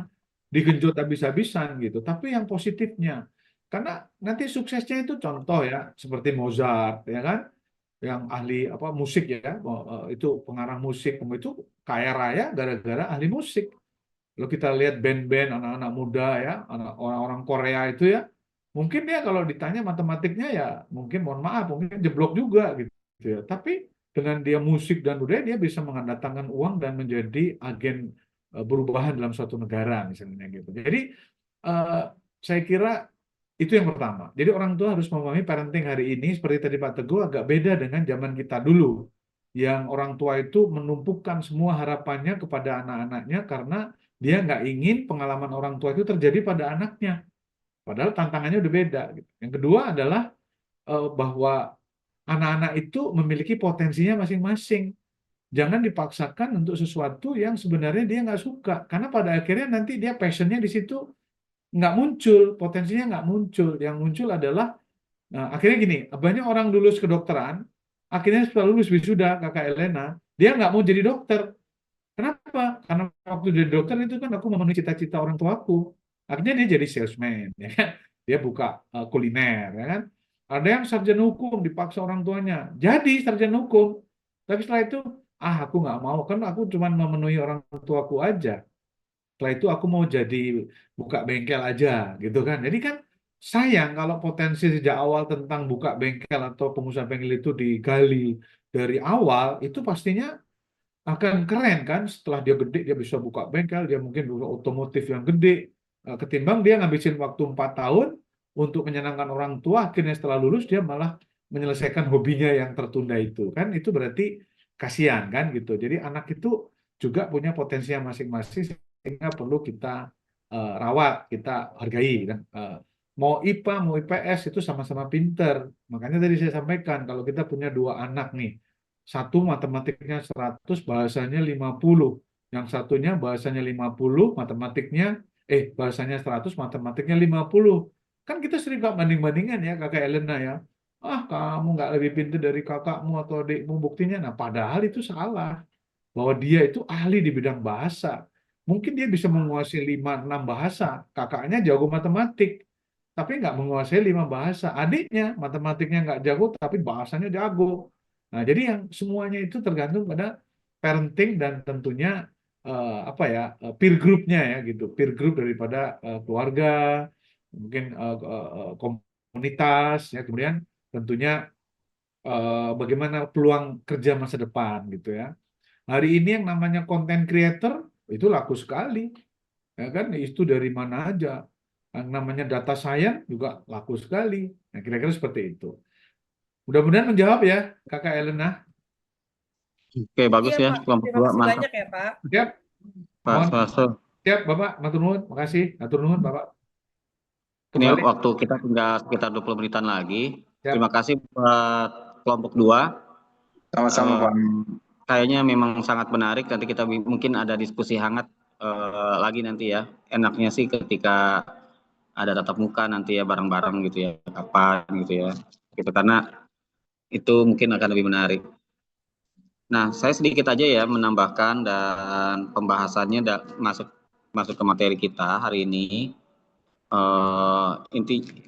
digenjot habis-habisan gitu, tapi yang positifnya. Karena nanti suksesnya itu contoh ya, seperti Mozart ya kan, yang ahli musik ya, itu pengarang musik, itu kaya raya gara-gara ahli musik. Lalu kita lihat band-band anak-anak muda ya, orang-orang Korea itu ya, mungkin dia kalau ditanya matematiknya ya mungkin mohon maaf, mungkin jeblok juga gitu ya. Tapi dengan dia musik dan budaya dia bisa mendatangkan uang dan menjadi agen perubahan dalam suatu negara misalnya gitu. Jadi saya kira itu yang pertama. Jadi orang tua harus memahami parenting hari ini seperti tadi Pak Teguh agak beda dengan zaman kita dulu. Yang orang tua itu menumpukan semua harapannya kepada anak-anaknya karena dia nggak ingin pengalaman orang tua itu terjadi pada anaknya. Padahal tantangannya udah beda. Gitu. Yang kedua adalah bahwa anak-anak itu memiliki potensinya masing-masing. Jangan dipaksakan untuk sesuatu yang sebenarnya dia nggak suka. Karena pada akhirnya nanti dia passionnya di situ nggak muncul, potensinya nggak muncul. Yang muncul adalah, akhirnya gini, banyak orang lulus kedokteran, akhirnya setelah lulus wisuda, Kakak Elena, dia nggak mau jadi dokter. Kenapa? Karena waktu jadi dokter itu kan aku memenuhi cita-cita orang tuaku. Akhirnya dia jadi salesman, ya kan? Dia buka kuliner, ya kan? Ada yang sarjana hukum dipaksa orang tuanya, jadi sarjana hukum. Tapi setelah itu, aku nggak mau, kan aku cuma memenuhi orang tuaku aja. Setelah itu aku mau jadi buka bengkel aja, gitu kan? Jadi kan sayang kalau potensi sejak awal tentang buka bengkel atau pengusaha bengkel itu digali dari awal, itu pastinya akan keren kan. Setelah dia gede dia bisa buka bengkel, dia mungkin buka otomotif yang gede, ketimbang dia ngabisin waktu 4 tahun untuk menyenangkan orang tua, akhirnya setelah lulus dia malah menyelesaikan hobinya yang tertunda itu kan. Itu berarti kasihan kan gitu. Jadi anak itu juga punya potensi yang masing-masing sehingga perlu kita rawat, kita hargai kan. Mau IPA mau IPS itu sama-sama pinter. Makanya tadi saya sampaikan kalau kita punya 2 anak nih, satu matematiknya 100, bahasanya 50. Yang satunya bahasanya 50, matematiknya bahasanya 100, matematiknya 50. Kan kita sering banding-bandingan ya Kakak Elena ya. Kamu nggak lebih pintar dari kakakmu atau adikmu, buktinya. Nah, padahal itu salah. Bahwa dia itu ahli di bidang bahasa. Mungkin dia bisa menguasai 5-6 bahasa. Kakaknya jago matematik, tapi nggak menguasai 5 bahasa. Adiknya matematiknya nggak jago, tapi bahasanya jago. Nah, jadi yang semuanya itu tergantung pada parenting dan tentunya peer group-nya ya gitu. Peer group daripada keluarga, mungkin komunitas, ya, kemudian tentunya bagaimana peluang kerja masa depan gitu ya. Hari ini yang namanya content creator itu laku sekali, ya kan? Itu dari mana aja. Yang namanya data science juga laku sekali. Nah, kira-kira seperti itu. Mudah-mudahan menjawab ya, Kakak Elena. Oke, bagus Iya, ya, Pak. kelompok Terima 2, kasih mantap. banyak ya, Pak. Siap, Pak mohon. Suharto. Siap, Bapak. Matur nuwun. Makasih. Matur nuwun, Bapak. Ini Kembali. waktu kita tinggal sekitar 20 menitan lagi. Siap. Terima kasih buat kelompok 2. Sama-sama, Pak. Kayaknya memang sangat menarik. Nanti kita mungkin ada diskusi hangat lagi nanti ya. Enaknya sih ketika ada tatap muka nanti ya bareng-bareng gitu ya. Kapan gitu ya. Gitu, karena itu mungkin akan lebih menarik. Nah, saya sedikit aja ya menambahkan dan pembahasannya masuk ke materi kita hari ini.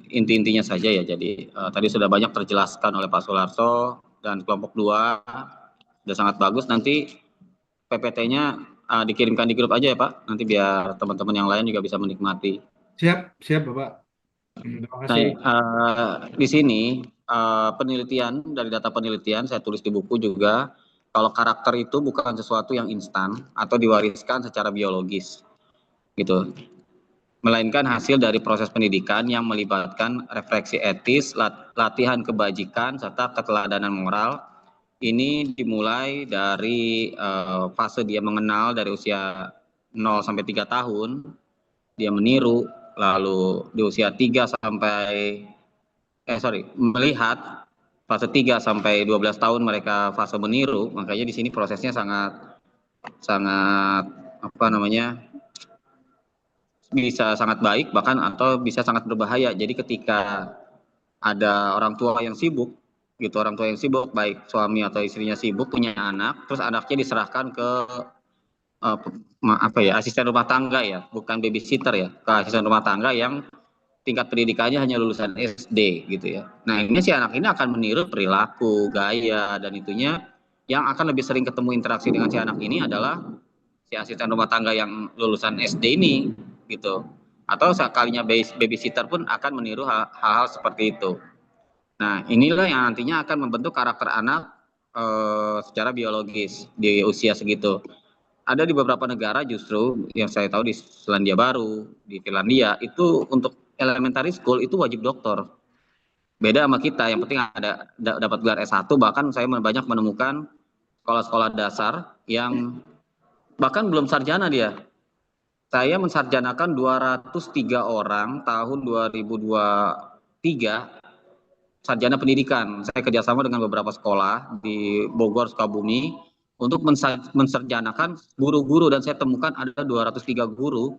Intinya saja ya. Jadi tadi sudah banyak terjelaskan oleh Pak Sularso dan kelompok 2 sudah sangat bagus. Nanti PPT-nya dikirimkan di grup aja ya Pak. Nanti biar teman-teman yang lain juga bisa menikmati. Siap, siap Bapak. Terima Nah, kasih. di sini penelitian, dari data penelitian saya tulis di buku juga, kalau karakter itu bukan sesuatu yang instan atau diwariskan secara biologis gitu, melainkan hasil dari proses pendidikan yang melibatkan refleksi etis, latihan kebajikan, serta keteladanan moral. Ini dimulai dari fase dia mengenal dari usia 0 sampai 3 tahun, dia meniru, lalu di usia 3 sampai melihat, fase 3 sampai 12 tahun mereka fase meniru. Makanya di sini prosesnya sangat bisa sangat baik bahkan atau bisa sangat berbahaya. Jadi ketika ada orang tua yang sibuk baik suami atau istrinya sibuk punya anak, terus anaknya diserahkan ke asisten rumah tangga ya, bukan babysitter ya, ke asisten rumah tangga yang tingkat pendidikannya hanya lulusan SD gitu ya. Nah, ini si anak ini akan meniru perilaku, gaya, dan itunya yang akan lebih sering ketemu interaksi dengan si anak ini adalah si asisten rumah tangga yang lulusan SD ini gitu. Atau sekalinya babysitter pun akan meniru hal-hal seperti itu. Nah, inilah yang nantinya akan membentuk karakter anak secara biologis di usia segitu. Ada di beberapa negara justru yang saya tahu di Selandia Baru, di Finlandia itu untuk elementary school itu wajib doktor. Beda sama kita, yang penting ada dapat gelar S1, bahkan saya banyak menemukan sekolah-sekolah dasar yang bahkan belum sarjana dia. Saya mensarjanakan 203 orang tahun 2023 sarjana pendidikan. Saya kerjasama dengan beberapa sekolah di Bogor, Sukabumi untuk mensarjanakan guru-guru, dan saya temukan ada 203 guru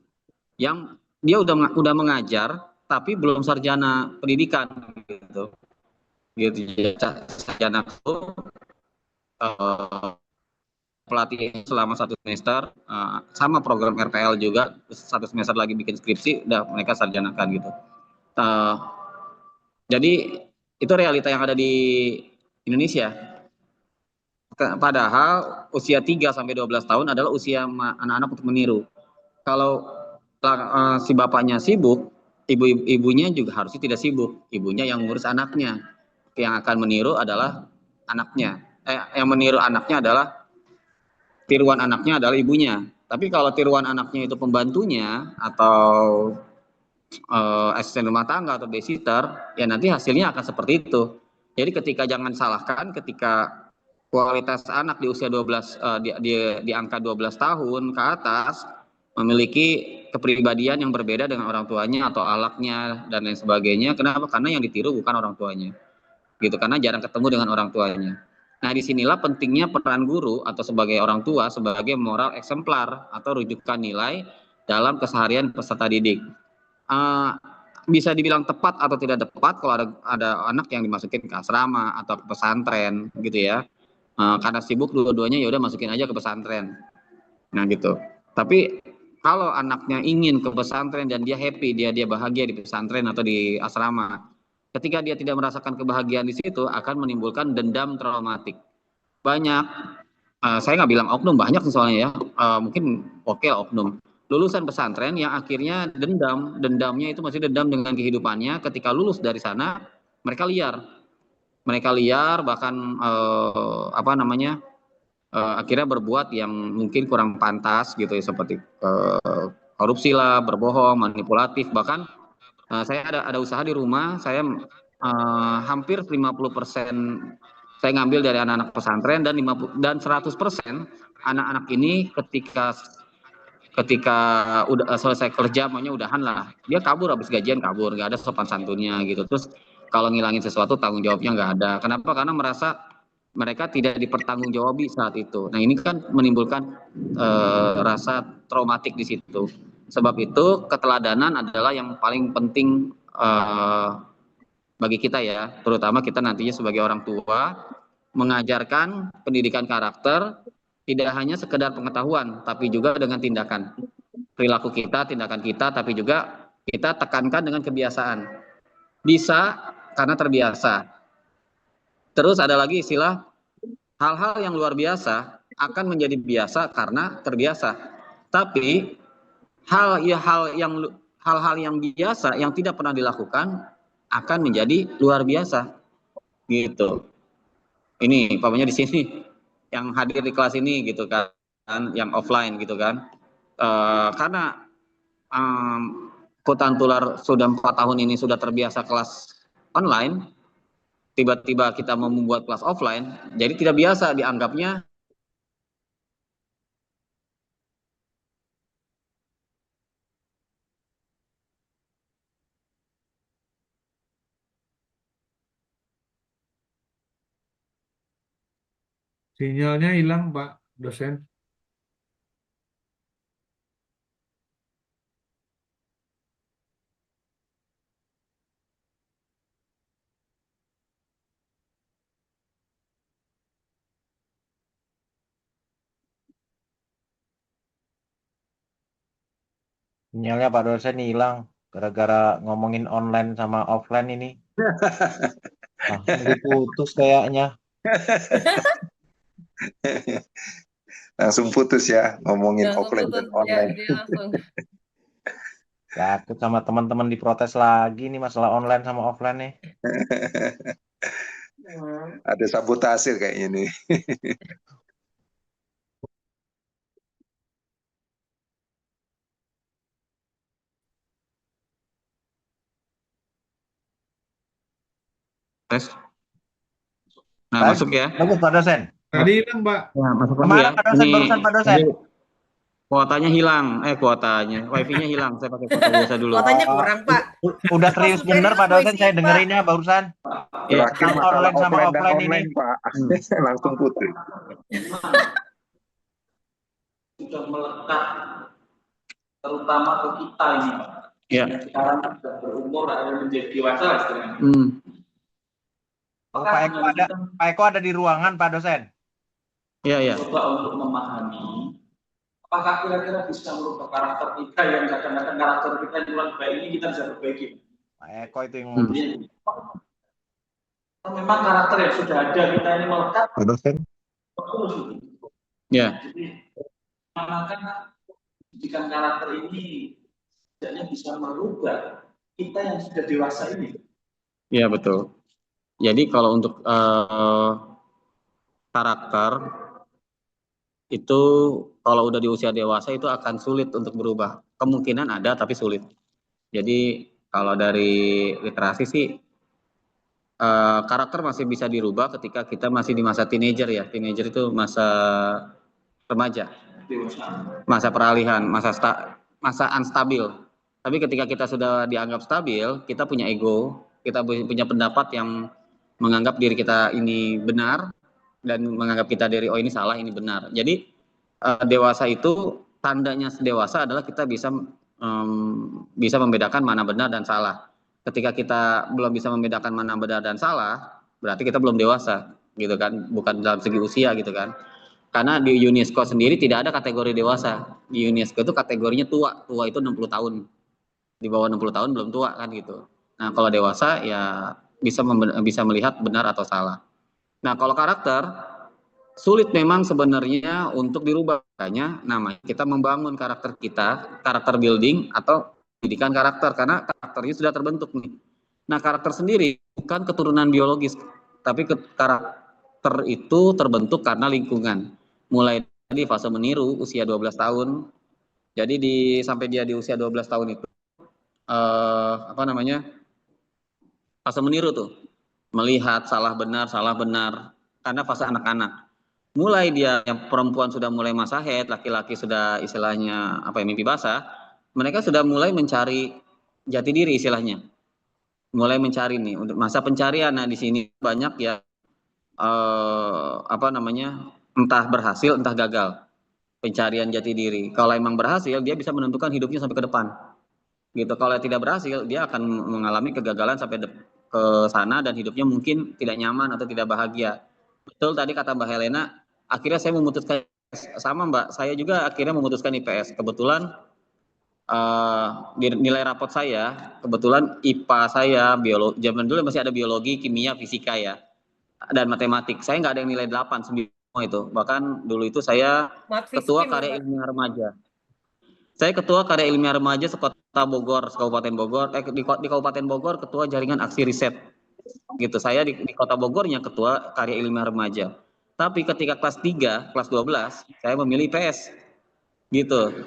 yang dia udah mengajar tapi belum sarjana pendidikan gitu. Sarjana itu pelatih selama 1 semester, sama program RPL juga 1 semester lagi bikin skripsi, udah mereka sarjanakan gitu. Jadi itu realita yang ada di Indonesia. Padahal usia 3 sampai 12 tahun adalah usia anak-anak untuk meniru. Kalau si bapaknya sibuk, ibunya juga harusnya tidak sibuk. Ibunya yang ngurus anaknya. Yang akan meniru adalah anaknya. Yang meniru anaknya adalah tiruan anaknya adalah ibunya. Tapi kalau tiruan anaknya itu pembantunya atau asisten rumah tangga atau babysitter, ya nanti hasilnya akan seperti itu. Jadi ketika jangan salahkan ketika kualitas anak di usia 12 di angka 12 tahun ke atas memiliki kepribadian yang berbeda dengan orang tuanya atau alaknya dan lain sebagainya. Kenapa? Karena yang ditiru bukan orang tuanya. Gitu, karena jarang ketemu dengan orang tuanya. Nah, disinilah pentingnya peran guru atau sebagai orang tua sebagai moral eksemplar atau rujukan nilai dalam keseharian peserta didik. Bisa dibilang tepat atau tidak tepat kalau ada anak yang dimasukin ke asrama atau ke pesantren gitu ya. Karena sibuk dua-duanya ya udah masukin aja ke pesantren. Nah gitu. Tapi kalau anaknya ingin ke pesantren dan dia happy, dia bahagia di pesantren atau di asrama, ketika dia tidak merasakan kebahagiaan di situ akan menimbulkan dendam traumatik. Banyak, saya nggak bilang oknum, banyak soalnya ya, mungkin oke oknum. lulusan pesantren yang akhirnya dendamnya itu masih dendam dengan kehidupannya. Ketika lulus dari sana, mereka liar, bahkan akhirnya berbuat yang mungkin kurang pantas gitu ya, seperti korupsi lah, berbohong, manipulatif. Bahkan saya ada usaha di rumah, saya hampir 50% saya ngambil dari anak-anak pesantren, dan 100% anak-anak ini ketika udah selesai kerja, maunya udahan lah, dia kabur, habis gajian kabur, nggak ada sopan santunnya gitu. Terus kalau ngilangin sesuatu tanggung jawabnya nggak ada. Kenapa? Karena merasa mereka tidak dipertanggungjawabi saat itu. Nah, ini kan menimbulkan rasa traumatik di situ. Sebab itu keteladanan adalah yang paling penting bagi kita ya, terutama kita nantinya sebagai orang tua, mengajarkan pendidikan karakter tidak hanya sekedar pengetahuan, tapi juga dengan tindakan, perilaku kita, tindakan kita, tapi juga kita tekankan dengan kebiasaan. Bisa karena terbiasa. Terus ada lagi istilah hal-hal yang luar biasa akan menjadi biasa karena terbiasa. Tapi hal-hal yang biasa yang tidak pernah dilakukan akan menjadi luar biasa. Gitu. Ini papanya di sini yang hadir di kelas ini gitu kan, yang offline gitu kan. Karena Hutan Tular sudah 4 tahun ini sudah terbiasa kelas online, tiba-tiba kita mau membuat kelas offline, jadi tidak biasa dianggapnya. Sinyalnya hilang, Pak dosen. Sinyalnya Pak dosen hilang gara-gara ngomongin online sama offline ini. Putus kayaknya. Langsung putus ya ngomongin Langsung offline dan putus, ya, online. dia langsung. Takut sama teman-teman diprotes lagi nih masalah online sama offline nih. Ada sabotase kayaknya nih. Nah, masuk ya. Bagus Pak dosen. Tadi hilang, Pak. Ya, masuk lagi Kemana ya. Pak dosen, barusan Pak dosen? Kuotanya hilang, wifi-nya hilang. Saya pakai kuota biasa dulu. Kuotanya kurang, Pak. Udah serius bener Pak dosen, saya dengerinnya barusan. Ya, Terakhir Sama masalah online sama offline dan offline online, ini. Pak. Langsung putus. Sudah melekat, terutama ke kita ini, Pak. Ya. Sekarang sudah berumur, ada menjadi dewasa lah istilahnya. Oh, Pak Eko ada di ruangan Pak dosen. Iya. Coba untuk memahami apakah kira-kira bisa merubah karakter kita yang kadang-kadang karakter kita yang kurang baik ini kita bisa perbaiki. Pak Eko itu yang Memang karakter yang sudah ada kita ini melekat. Pak dosen. Ya. Jadi manakan pendidikan karakter ini setidaknya bisa merubah kita yang sudah dewasa ini. Iya, betul. Jadi kalau untuk karakter itu kalau udah di usia dewasa itu akan sulit untuk berubah. Kemungkinan ada tapi sulit. Jadi kalau dari literasi sih karakter masih bisa dirubah ketika kita masih di masa teenager ya. Teenager itu masa remaja, masa peralihan, masa unstabil. Tapi ketika kita sudah dianggap stabil, kita punya ego, kita punya pendapat yang menganggap diri kita ini benar dan menganggap kita dari ini salah, ini benar. Jadi dewasa itu tandanya dewasa adalah kita bisa membedakan mana benar dan salah. Ketika kita belum bisa membedakan mana benar dan salah, berarti kita belum dewasa, gitu kan? Bukan dalam segi usia, gitu kan? Karena di UNESCO sendiri tidak ada kategori dewasa. Di UNESCO itu kategorinya tua. Tua itu 60 tahun. Di bawah 60 tahun belum tua kan gitu. Nah, kalau dewasa ya bisa melihat benar atau salah. Nah, kalau karakter sulit memang sebenarnya untuk dirubah. Makanya namanya kita membangun karakter kita, karakter building atau pendidikan karakter, karena karakternya sudah terbentuk nih. Nah, karakter sendiri bukan keturunan biologis, tapi karakter itu terbentuk karena lingkungan. Mulai di fase meniru usia 12 tahun. Jadi sampai dia di usia 12 tahun itu fase meniru tuh. Melihat salah benar karena fase anak-anak. Mulai dia yang perempuan sudah mulai masa haid, laki-laki sudah istilahnya mimpi basah, mereka sudah mulai mencari jati diri istilahnya. Mulai mencari nih untuk masa pencarian. Nah, di sini banyak ya entah berhasil entah gagal pencarian jati diri. Kalau emang berhasil, dia bisa menentukan hidupnya sampai ke depan. Gitu. Kalau tidak berhasil, dia akan mengalami kegagalan sampai ke sana dan hidupnya mungkin tidak nyaman atau tidak bahagia. Betul tadi kata Mbak Helena, akhirnya saya memutuskan sama Mbak, saya juga akhirnya memutuskan IPS. Kebetulan nilai rapot saya, kebetulan IPA saya, biologi, zaman dulu masih ada biologi, kimia, fisika ya, dan matematik. Saya nggak ada yang nilai 8, 9 itu. Bahkan dulu itu saya ketua karya ilmiah remaja. Saya ketua karya ilmiah remaja sekota Bogor, Kabupaten Bogor, di Kabupaten Bogor ketua jaringan aksi riset. Gitu. Saya di Kota Bogornya ketua karya ilmiah remaja. Tapi ketika kelas 3, kelas 12, saya memilih IPS. Gitu.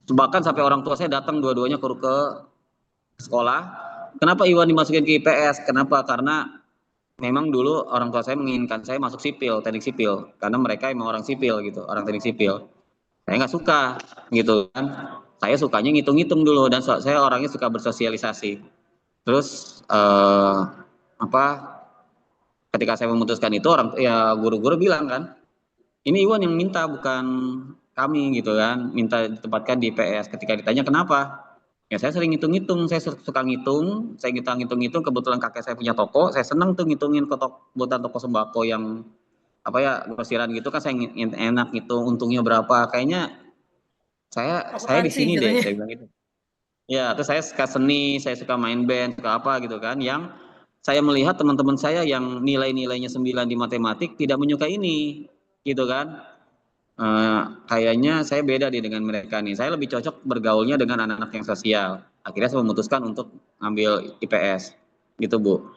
Bahkan sampai orang tua saya datang dua-duanya ke sekolah. Kenapa Iwan dimasukin ke IPS? Kenapa? Karena memang dulu orang tua saya menginginkan saya masuk sipil, teknik sipil. Karena mereka emang orang sipil gitu, orang teknik sipil. Saya nggak suka gitu kan. Saya sukanya ngitung-ngitung dulu dan saya orangnya suka bersosialisasi. Terus ketika saya memutuskan itu guru-guru bilang kan, ini Iwan yang minta bukan kami gitu kan, minta ditempatkan di IPS. Ketika ditanya kenapa, ya saya sering ngitung-ngitung, saya suka ngitung, saya ngitung-ngitung. Kebetulan kakek saya punya toko, saya senang tuh ngitungin buatan toko sembako yang grosiran gitu kan, saya enak ngitung untungnya berapa. Kayaknya saya di sini deh, saya bilang gitu. Ya, terus saya suka seni, saya suka main band, suka apa gitu kan, yang saya melihat teman-teman saya yang nilai-nilainya 9 di matematik tidak menyukai ini, gitu kan. Kayaknya saya beda dengan mereka nih. Saya lebih cocok bergaulnya dengan anak-anak yang sosial. Akhirnya saya memutuskan untuk ambil IPS, gitu Bu.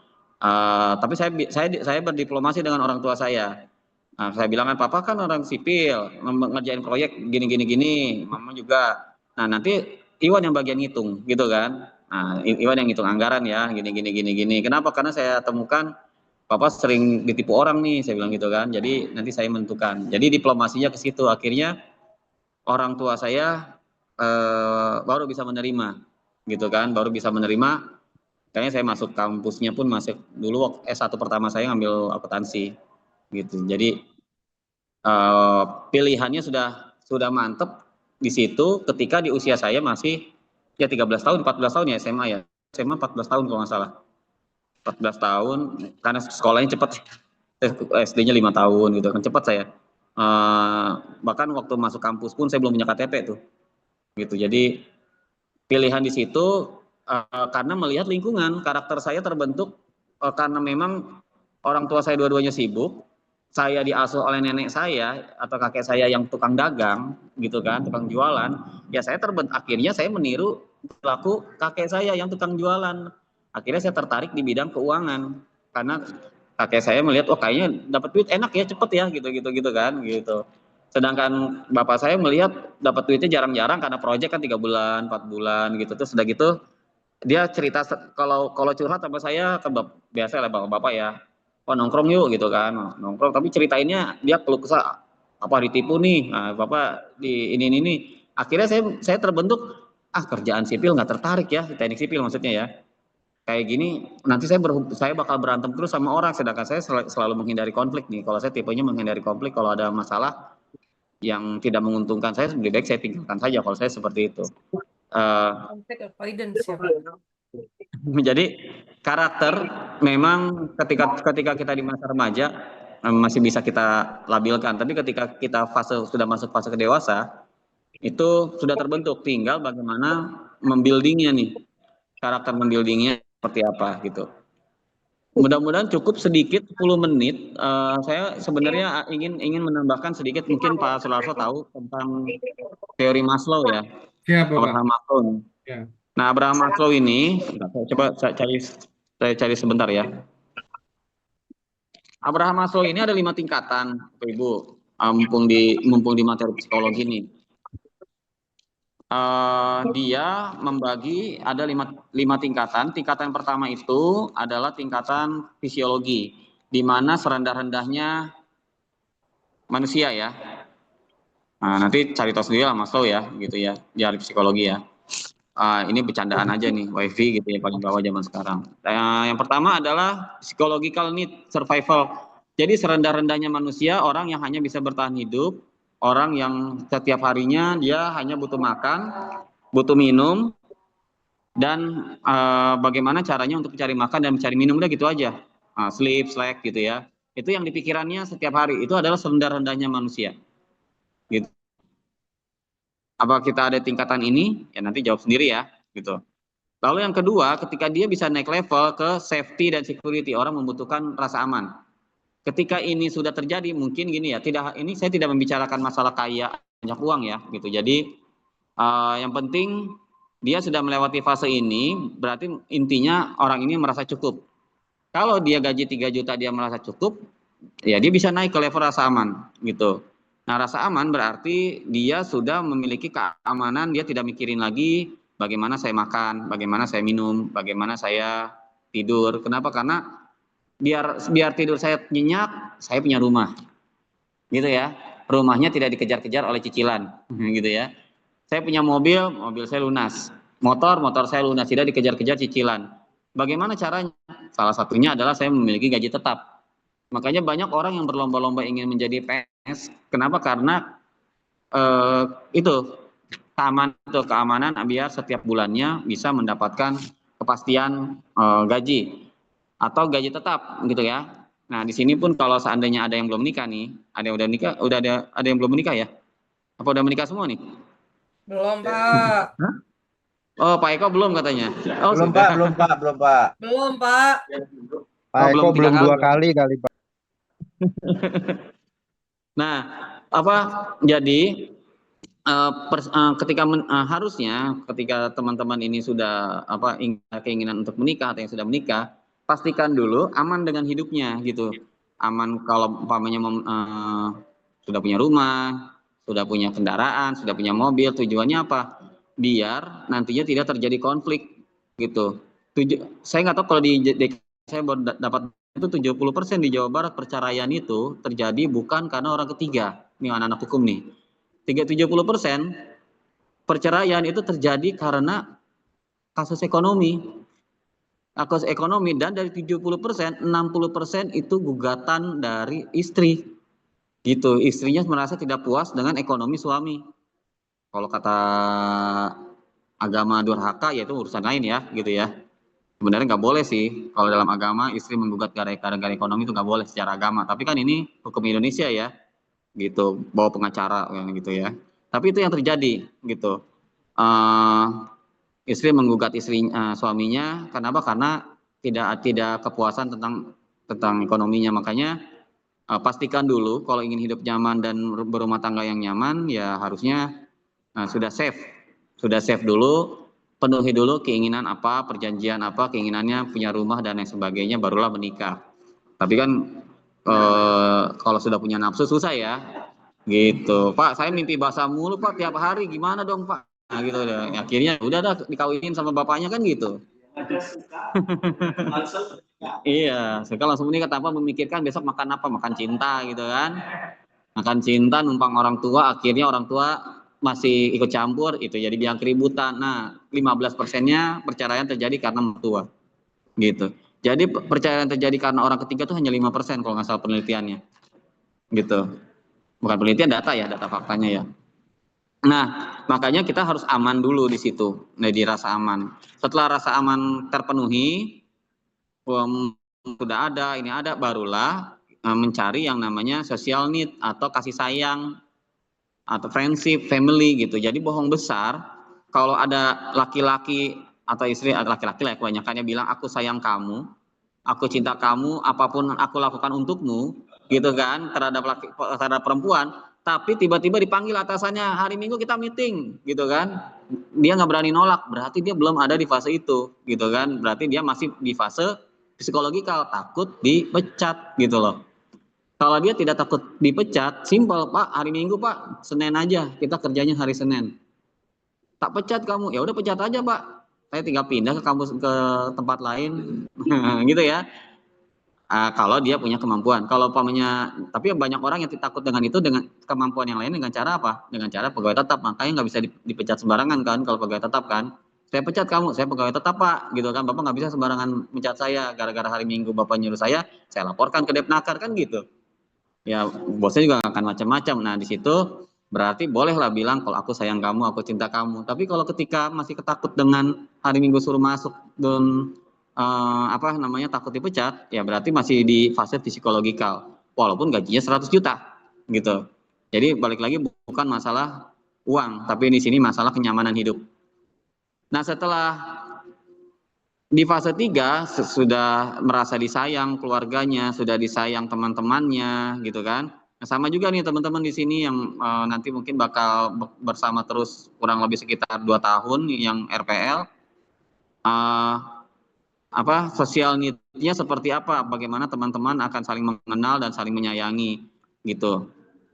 Tapi saya berdiplomasi dengan orang tua saya. Saya bilang kan, papa kan orang sipil, ngerjain proyek gini, mama juga. Nah, nanti Iwan yang bagian ngitung, gitu kan. Nah, Iwan yang ngitung anggaran ya, gini. Kenapa? Karena saya temukan papa sering ditipu orang nih, saya bilang gitu kan. Jadi nanti saya menentukan. Jadi diplomasinya ke situ. Akhirnya orang tua saya baru bisa menerima, gitu kan. Baru bisa menerima. Kayaknya saya masuk kampusnya pun masuk dulu S1 pertama saya ngambil akuntansi. Gitu. Jadi pilihannya sudah mantep di situ ketika di usia saya masih ya 13 tahun, 14 tahun ya SMA ya. SMA 14 tahun kalau nggak salah. 14 tahun karena sekolahnya cepat. SD-nya 5 tahun gitu kan, cepat saya. Bahkan waktu masuk kampus pun saya belum punya KTP tuh. Gitu. Jadi pilihan di situ karena melihat lingkungan, karakter saya terbentuk karena memang orang tua saya dua-duanya sibuk. Saya diasuh oleh nenek saya atau kakek saya yang tukang dagang gitu kan, tukang jualan. Ya saya akhirnya saya meniru perilaku kakek saya yang tukang jualan. Akhirnya saya tertarik di bidang keuangan karena kakek saya melihat kayaknya dapat duit enak ya, cepet ya gitu kan gitu. Sedangkan bapak saya melihat dapat duitnya jarang-jarang karena proyek kan 3 bulan, 4 bulan gitu. Terus udah gitu dia cerita kalau curhat sama saya biasa lah bapak ya. Nongkrong yuk gitu kan, nongkrong. Tapi ceritainnya dia keluh kesah, ditipu nih, bapak di ini. Akhirnya saya terbentuk, kerjaan sipil nggak tertarik ya, teknik sipil maksudnya ya. Kayak gini, nanti saya bakal berantem terus sama orang, sedangkan saya selalu menghindari konflik nih. Kalau saya tipenya menghindari konflik, kalau ada masalah yang tidak menguntungkan saya, lebih baik saya tinggalkan saja kalau saya seperti itu. Conflict avoidance ya Pak. Jadi karakter memang ketika kita di masa remaja masih bisa kita labilkan, tapi ketika kita sudah masuk fase ke dewasa itu sudah terbentuk, tinggal bagaimana membuildingnya nih, karakter membuildingnya seperti apa gitu. Mudah-mudahan cukup sedikit 10 menit. Saya sebenarnya ingin menambahkan sedikit, mungkin Pak Sularso tahu tentang teori Maslow ya, Siapa, Pak? Abraham Maslow. Ya. Nah, Abraham Maslow ini, saya cari sebentar ya. Abraham Maslow ini ada 5 tingkatan, Bapak Ibu. Mumpung di materi psikologi nih. Dia membagi ada lima tingkatan. Tingkatan pertama itu adalah tingkatan fisiologi, di mana serendah-rendahnya manusia ya. Nah, nanti cari tahu sendiri lah Maslow ya, gitu ya, di ahli psikologi ya. Ini bercandaan aja nih, wifi gitu ya, paling bawah zaman sekarang. Yang pertama adalah psychological need, survival. Jadi serendah-rendahnya manusia, orang yang hanya bisa bertahan hidup, orang yang setiap harinya dia hanya butuh makan, butuh minum, dan bagaimana caranya untuk mencari makan dan mencari minum, udah gitu aja. Sleep, slack gitu ya. Itu yang dipikirannya setiap hari, itu adalah serendah-rendahnya manusia. Gitu. Apa kita ada tingkatan ini? Ya nanti jawab sendiri ya, gitu. Lalu yang kedua, ketika dia bisa naik level ke safety dan security, orang membutuhkan rasa aman. Ketika ini sudah terjadi, mungkin gini ya, ini saya tidak membicarakan masalah kaya banyak uang ya, gitu. Jadi yang penting dia sudah melewati fase ini, berarti intinya orang ini merasa cukup. Kalau dia gaji 3 juta dia merasa cukup, ya dia bisa naik ke level rasa aman, gitu. Nah, rasa aman berarti dia sudah memiliki keamanan, dia tidak mikirin lagi bagaimana saya makan, bagaimana saya minum, bagaimana saya tidur. Kenapa? Karena biar tidur saya nyenyak, saya punya rumah. Gitu ya. Rumahnya tidak dikejar-kejar oleh cicilan, gitu ya. Saya punya mobil saya lunas. Motor saya lunas, tidak dikejar-kejar cicilan. Bagaimana caranya? Salah satunya adalah saya memiliki gaji tetap. Makanya banyak orang yang berlomba-lomba ingin menjadi PNS. Kenapa? Karena itu keamanan biar setiap bulannya bisa mendapatkan kepastian gaji atau gaji tetap, gitu ya. Nah, di sini pun kalau seandainya ada yang belum menikah nih, ada yang udah menikah, ada yang belum menikah ya? Apa udah menikah semua nih? Belum, Pak. Hah? Oh, Pak Eko belum katanya. Oh, belum, sudah. Pak, belum, Pak. Belum, Pak. Pak Eko belum 2 kali Pak. Nah, jadi harusnya ketika teman-teman ini sudah keinginan untuk menikah atau yang sudah menikah, pastikan dulu aman dengan hidupnya gitu. Aman kalau umpamanya sudah punya rumah, sudah punya kendaraan, sudah punya mobil, tujuannya apa? Biar nantinya tidak terjadi konflik gitu. Saya nggak tahu kalau di DKI saya baru dapat itu 70% di Jawa Barat perceraian itu terjadi bukan karena orang ketiga. Ini anak-anak hukum nih. 70% perceraian itu terjadi karena kasus ekonomi. Kasus ekonomi, dan dari 70%, 60% itu gugatan dari istri. Gitu, istrinya merasa tidak puas dengan ekonomi suami. Kalau kata agama durhaka ya itu urusan lain ya, gitu ya. Sebenarnya nggak boleh sih kalau dalam agama istri menggugat gara-gara ekonomi itu nggak boleh secara agama. Tapi kan ini hukum Indonesia ya, gitu, bawa pengacara gitu ya. Tapi itu yang terjadi gitu. Istri menggugat suaminya kenapa? Karena tidak kepuasan tentang ekonominya. Makanya pastikan dulu kalau ingin hidup nyaman dan berumah tangga yang nyaman ya harusnya sudah save dulu. Penuhi dulu keinginan apa, perjanjian apa, keinginannya punya rumah dan lain sebagainya, barulah menikah. Tapi kan kalau sudah punya nafsu susah ya, gitu. Pak, saya mimpi basah mulu Pak tiap hari, gimana dong Pak? Nah gitu deh. Akhirnya udah dah dikawinin sama bapaknya kan gitu. Iya, sekarang langsung menikah tanpa memikirkan besok makan apa, makan cinta gitu kan. Makan cinta, numpang orang tua, akhirnya orang tua masih ikut campur, itu jadi biang keributan. Nah, 15%-nya perceraian terjadi karena mertua. Gitu. Jadi perceraian terjadi karena orang ketiga itu hanya 5% kalau nggak salah penelitiannya. Gitu. Bukan penelitian, data ya, data faktanya ya. Nah, makanya kita harus aman dulu di situ, di rasa aman. Setelah rasa aman terpenuhi, sudah ada, ini ada, barulah mencari yang namanya social need atau kasih sayang atau friendship, family gitu. Jadi bohong besar kalau ada laki-laki atau istri, atau laki-laki lah kebanyakannya bilang aku sayang kamu, aku cinta kamu, apapun aku lakukan untukmu, gitu kan, terhadap perempuan, tapi tiba-tiba dipanggil atasannya, hari Minggu kita meeting, gitu kan, dia nggak berani nolak, berarti dia belum ada di fase itu, gitu kan, berarti dia masih di fase psikologikal, takut dipecat, gitu loh. Kalau dia tidak takut dipecat, simpel, Pak, hari Minggu Pak, Senin aja, kita kerjanya hari Senin. Tak pecat kamu, ya udah pecat aja Pak, saya tinggal pindah ke kampus ke tempat lain, gitu ya. Kalau dia punya kemampuan, kalau umpamanya, tapi banyak orang yang takut dengan itu, dengan kemampuan yang lain, dengan cara apa? Dengan cara pegawai tetap, makanya nggak bisa dipecat sembarangan kan, kalau pegawai tetap kan. Saya pecat kamu, saya pegawai tetap Pak, gitu kan, Bapak nggak bisa sembarangan mencat saya, gara-gara hari Minggu Bapak nyuruh saya laporkan ke Depnaker kan gitu. Ya bosnya juga akan macam-macam. Nah di situ berarti bolehlah bilang kalau aku sayang kamu, aku cinta kamu. Tapi kalau ketika masih ketakut dengan hari Minggu suruh masuk dan takut dipecat, ya berarti masih di fase psikologikal. Walaupun gajinya 100 juta, gitu. Jadi balik lagi bukan masalah uang, tapi di sini masalah kenyamanan hidup. Nah setelah di fase 3 sudah merasa disayang keluarganya, sudah disayang teman-temannya, gitu kan. Nah, sama juga nih teman-teman di sini yang nanti mungkin bakal bersama terus kurang lebih sekitar 2 tahun yang RPL. Sosial need-nya seperti apa? Bagaimana teman-teman akan saling mengenal dan saling menyayangi, gitu.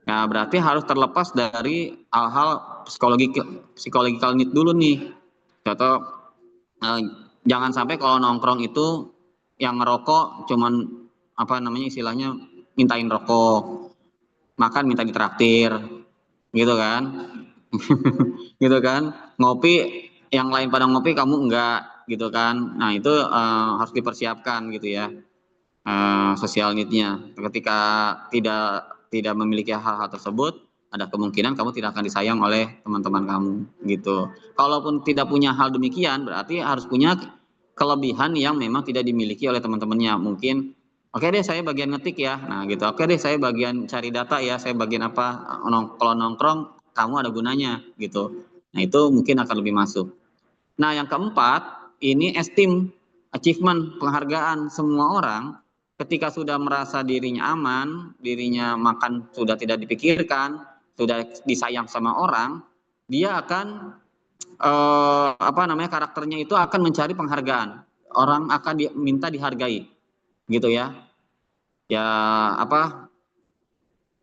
Nah, berarti harus terlepas dari hal-hal psikologikal need dulu nih. Contoh, jangan sampai kalau nongkrong itu yang ngerokok cuman istilahnya mintain rokok, makan minta ditraktir, gitu kan. Gitu kan. Ngopi, yang lain pada ngopi kamu enggak, gitu kan. Nah, itu harus dipersiapkan gitu ya. Sosial need-nya. Ketika tidak memiliki hal-hal tersebut, ada kemungkinan kamu tidak akan disayang oleh teman-teman kamu, gitu. Kalaupun tidak punya hal demikian, berarti harus punya kelebihan yang memang tidak dimiliki oleh teman-temannya. Mungkin, oke deh saya bagian ngetik ya, nah gitu. Oke deh saya bagian cari data ya, saya bagian apa, kalau nongkrong kamu ada gunanya, gitu. Nah itu mungkin akan lebih masuk. Nah yang keempat, ini esteem, achievement, penghargaan semua orang. Ketika sudah merasa dirinya aman, dirinya makan sudah tidak dipikirkan, sudah disayang sama orang, dia akan karakternya itu akan mencari penghargaan. Orang akan minta dihargai, gitu ya. Ya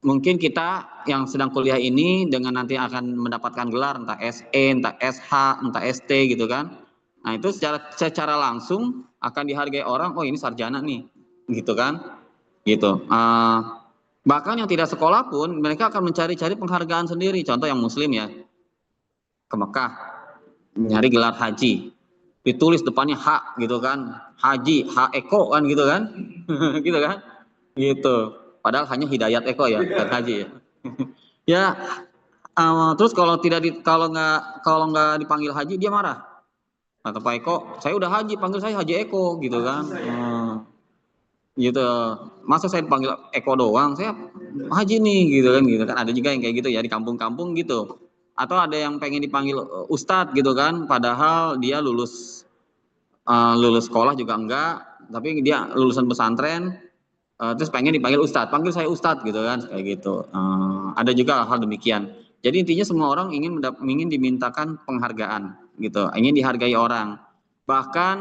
mungkin kita yang sedang kuliah ini dengan nanti akan mendapatkan gelar entah SE, entah SH, entah ST, gitu kan. Nah itu secara langsung akan dihargai orang, oh ini sarjana nih, gitu kan, gitu. Bahkan yang tidak sekolah pun mereka akan mencari-cari penghargaan sendiri. Contoh yang muslim ya, ke Mekah nyari gelar haji, ditulis depannya H, gitu kan, haji, H Eko kan, gitu kan. Gitu kan, gitu. Padahal hanya Hidayat Eko ya, bukan haji ya. Ya, terus kalau nggak dipanggil haji dia marah. Kata Pak Eko, saya udah haji, panggil saya Haji Eko, gitu kan. Gitu, masa saya dipanggil Eko doang, saya haji nih, gitu kan. Ada juga yang kayak gitu ya di kampung-kampung gitu. Atau ada yang pengen dipanggil Ustadz, gitu kan, padahal dia lulus sekolah juga enggak, tapi dia lulusan pesantren, terus pengen dipanggil Ustadz, panggil saya Ustadz, gitu kan, kayak gitu. Ada juga hal demikian. Jadi intinya semua orang ingin dimintakan penghargaan, gitu, ingin dihargai orang. Bahkan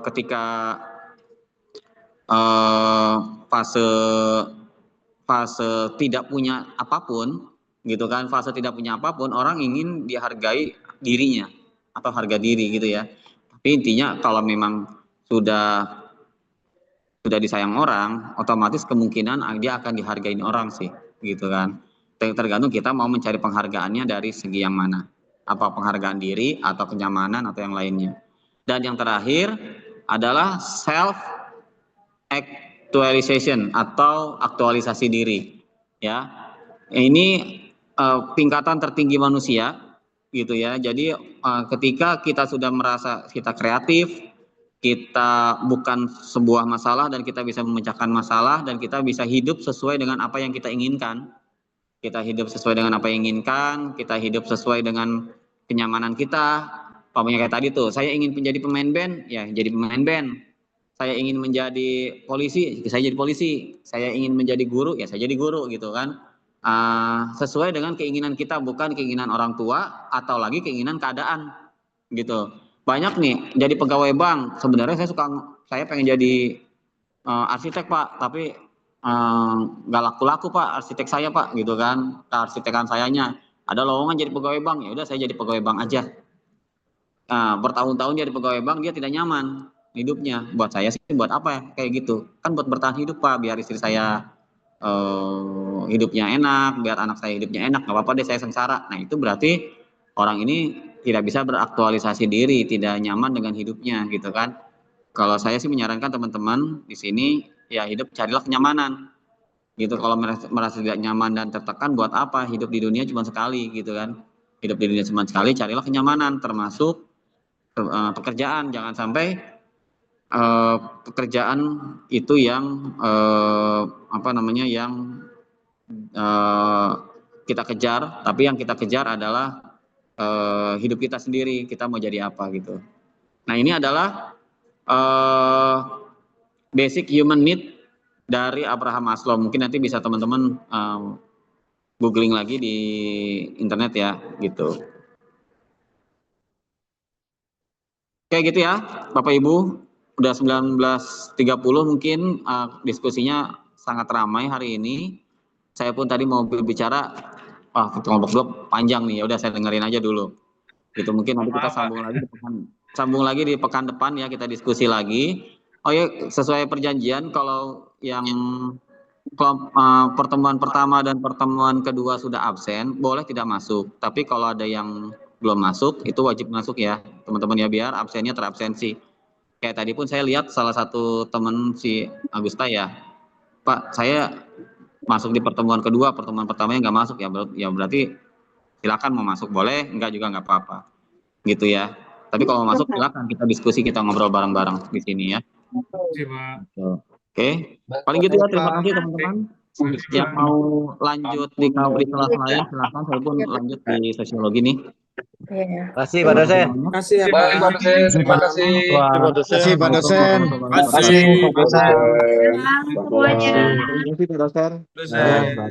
ketika fase tidak punya apapun, gitu kan, fase tidak punya apapun, orang ingin dihargai dirinya atau harga diri, gitu ya. Tapi intinya kalau memang sudah disayang orang, otomatis kemungkinan dia akan dihargain orang sih, gitu kan. Tergantung kita mau mencari penghargaannya dari segi yang mana, apa penghargaan diri atau kenyamanan atau yang lainnya. Dan yang terakhir adalah self actualization atau aktualisasi diri, ya. Ini tingkatan tertinggi manusia, gitu ya. Jadi ketika kita sudah merasa kita kreatif, kita bukan sebuah masalah dan kita bisa memecahkan masalah, dan kita bisa hidup sesuai dengan apa yang kita inginkan. Kita hidup sesuai dengan apa yang inginkan, kita hidup sesuai dengan kenyamanan kita. Umpamanya kayak tadi tuh, saya ingin menjadi pemain band, ya jadi pemain band. Saya ingin menjadi polisi, saya jadi polisi. Saya ingin menjadi guru, ya saya jadi guru gitu kan. Sesuai dengan keinginan kita, bukan keinginan orang tua atau lagi keinginan keadaan gitu. Banyak nih jadi pegawai bank, sebenarnya saya pengen jadi arsitek Pak, tapi nggak laku-laku Pak arsitek saya Pak gitu kan, kearsitekan sayanya. Ada lowongan jadi pegawai bank, ya udah saya jadi pegawai bank aja. Bertahun-tahun jadi pegawai bank, dia tidak nyaman hidupnya. Buat saya sih buat apa ya kayak gitu, kan buat bertahan hidup Pak, biar istri saya hidupnya enak, biar anak saya hidupnya enak, nggak apa-apa deh saya sengsara. Nah itu berarti orang ini tidak bisa beraktualisasi diri, tidak nyaman dengan hidupnya gitu kan. Kalau saya sih menyarankan teman-teman di sini ya hidup carilah kenyamanan gitu. Kalau merasa tidak nyaman dan tertekan, buat apa hidup di dunia cuma sekali gitu kan. Hidup di dunia cuma sekali, carilah kenyamanan, termasuk pekerjaan. Jangan sampai pekerjaan itu yang yang kita kejar, tapi yang kita kejar adalah hidup kita sendiri, kita mau jadi apa gitu. Nah ini adalah basic human need dari Abraham Maslow. Mungkin nanti bisa teman-teman googling lagi di internet ya gitu. Kayak gitu ya Bapak Ibu, udah 19.30 mungkin diskusinya sangat ramai hari ini. Saya pun tadi mau berbicara, kelompok dua panjang nih, ya udah saya dengerin aja dulu. Gitu, mungkin nanti kita sambung lagi di pekan depan ya, kita diskusi lagi. Oh ya, sesuai perjanjian kalau yang pertemuan pertama dan pertemuan kedua sudah absen, boleh tidak masuk. Tapi kalau ada yang belum masuk, itu wajib masuk ya, teman-teman ya, biar absennya terabsensi. Kayak tadi pun saya lihat salah satu teman si Agusta ya, Pak, saya masuk di pertemuan kedua, pertemuan pertamanya nggak masuk ya berarti silakan mau masuk boleh, enggak juga nggak apa-apa, gitu ya. Tapi kalau mau masuk silakan, kita diskusi, kita ngobrol bareng-bareng di sini ya. Oke, paling gitu ya. Terima kasih teman-teman. Yang mau lanjut di kelas lain silakan, saya pun lanjut di sosiologi nih. Terima kasih Pak dosen. Terima kasih Pak dosen. Terima kasih. Terima kasih Pak dosen. Terima kasih Pak dosen. Semuanya. Terima kasih Pak dosen.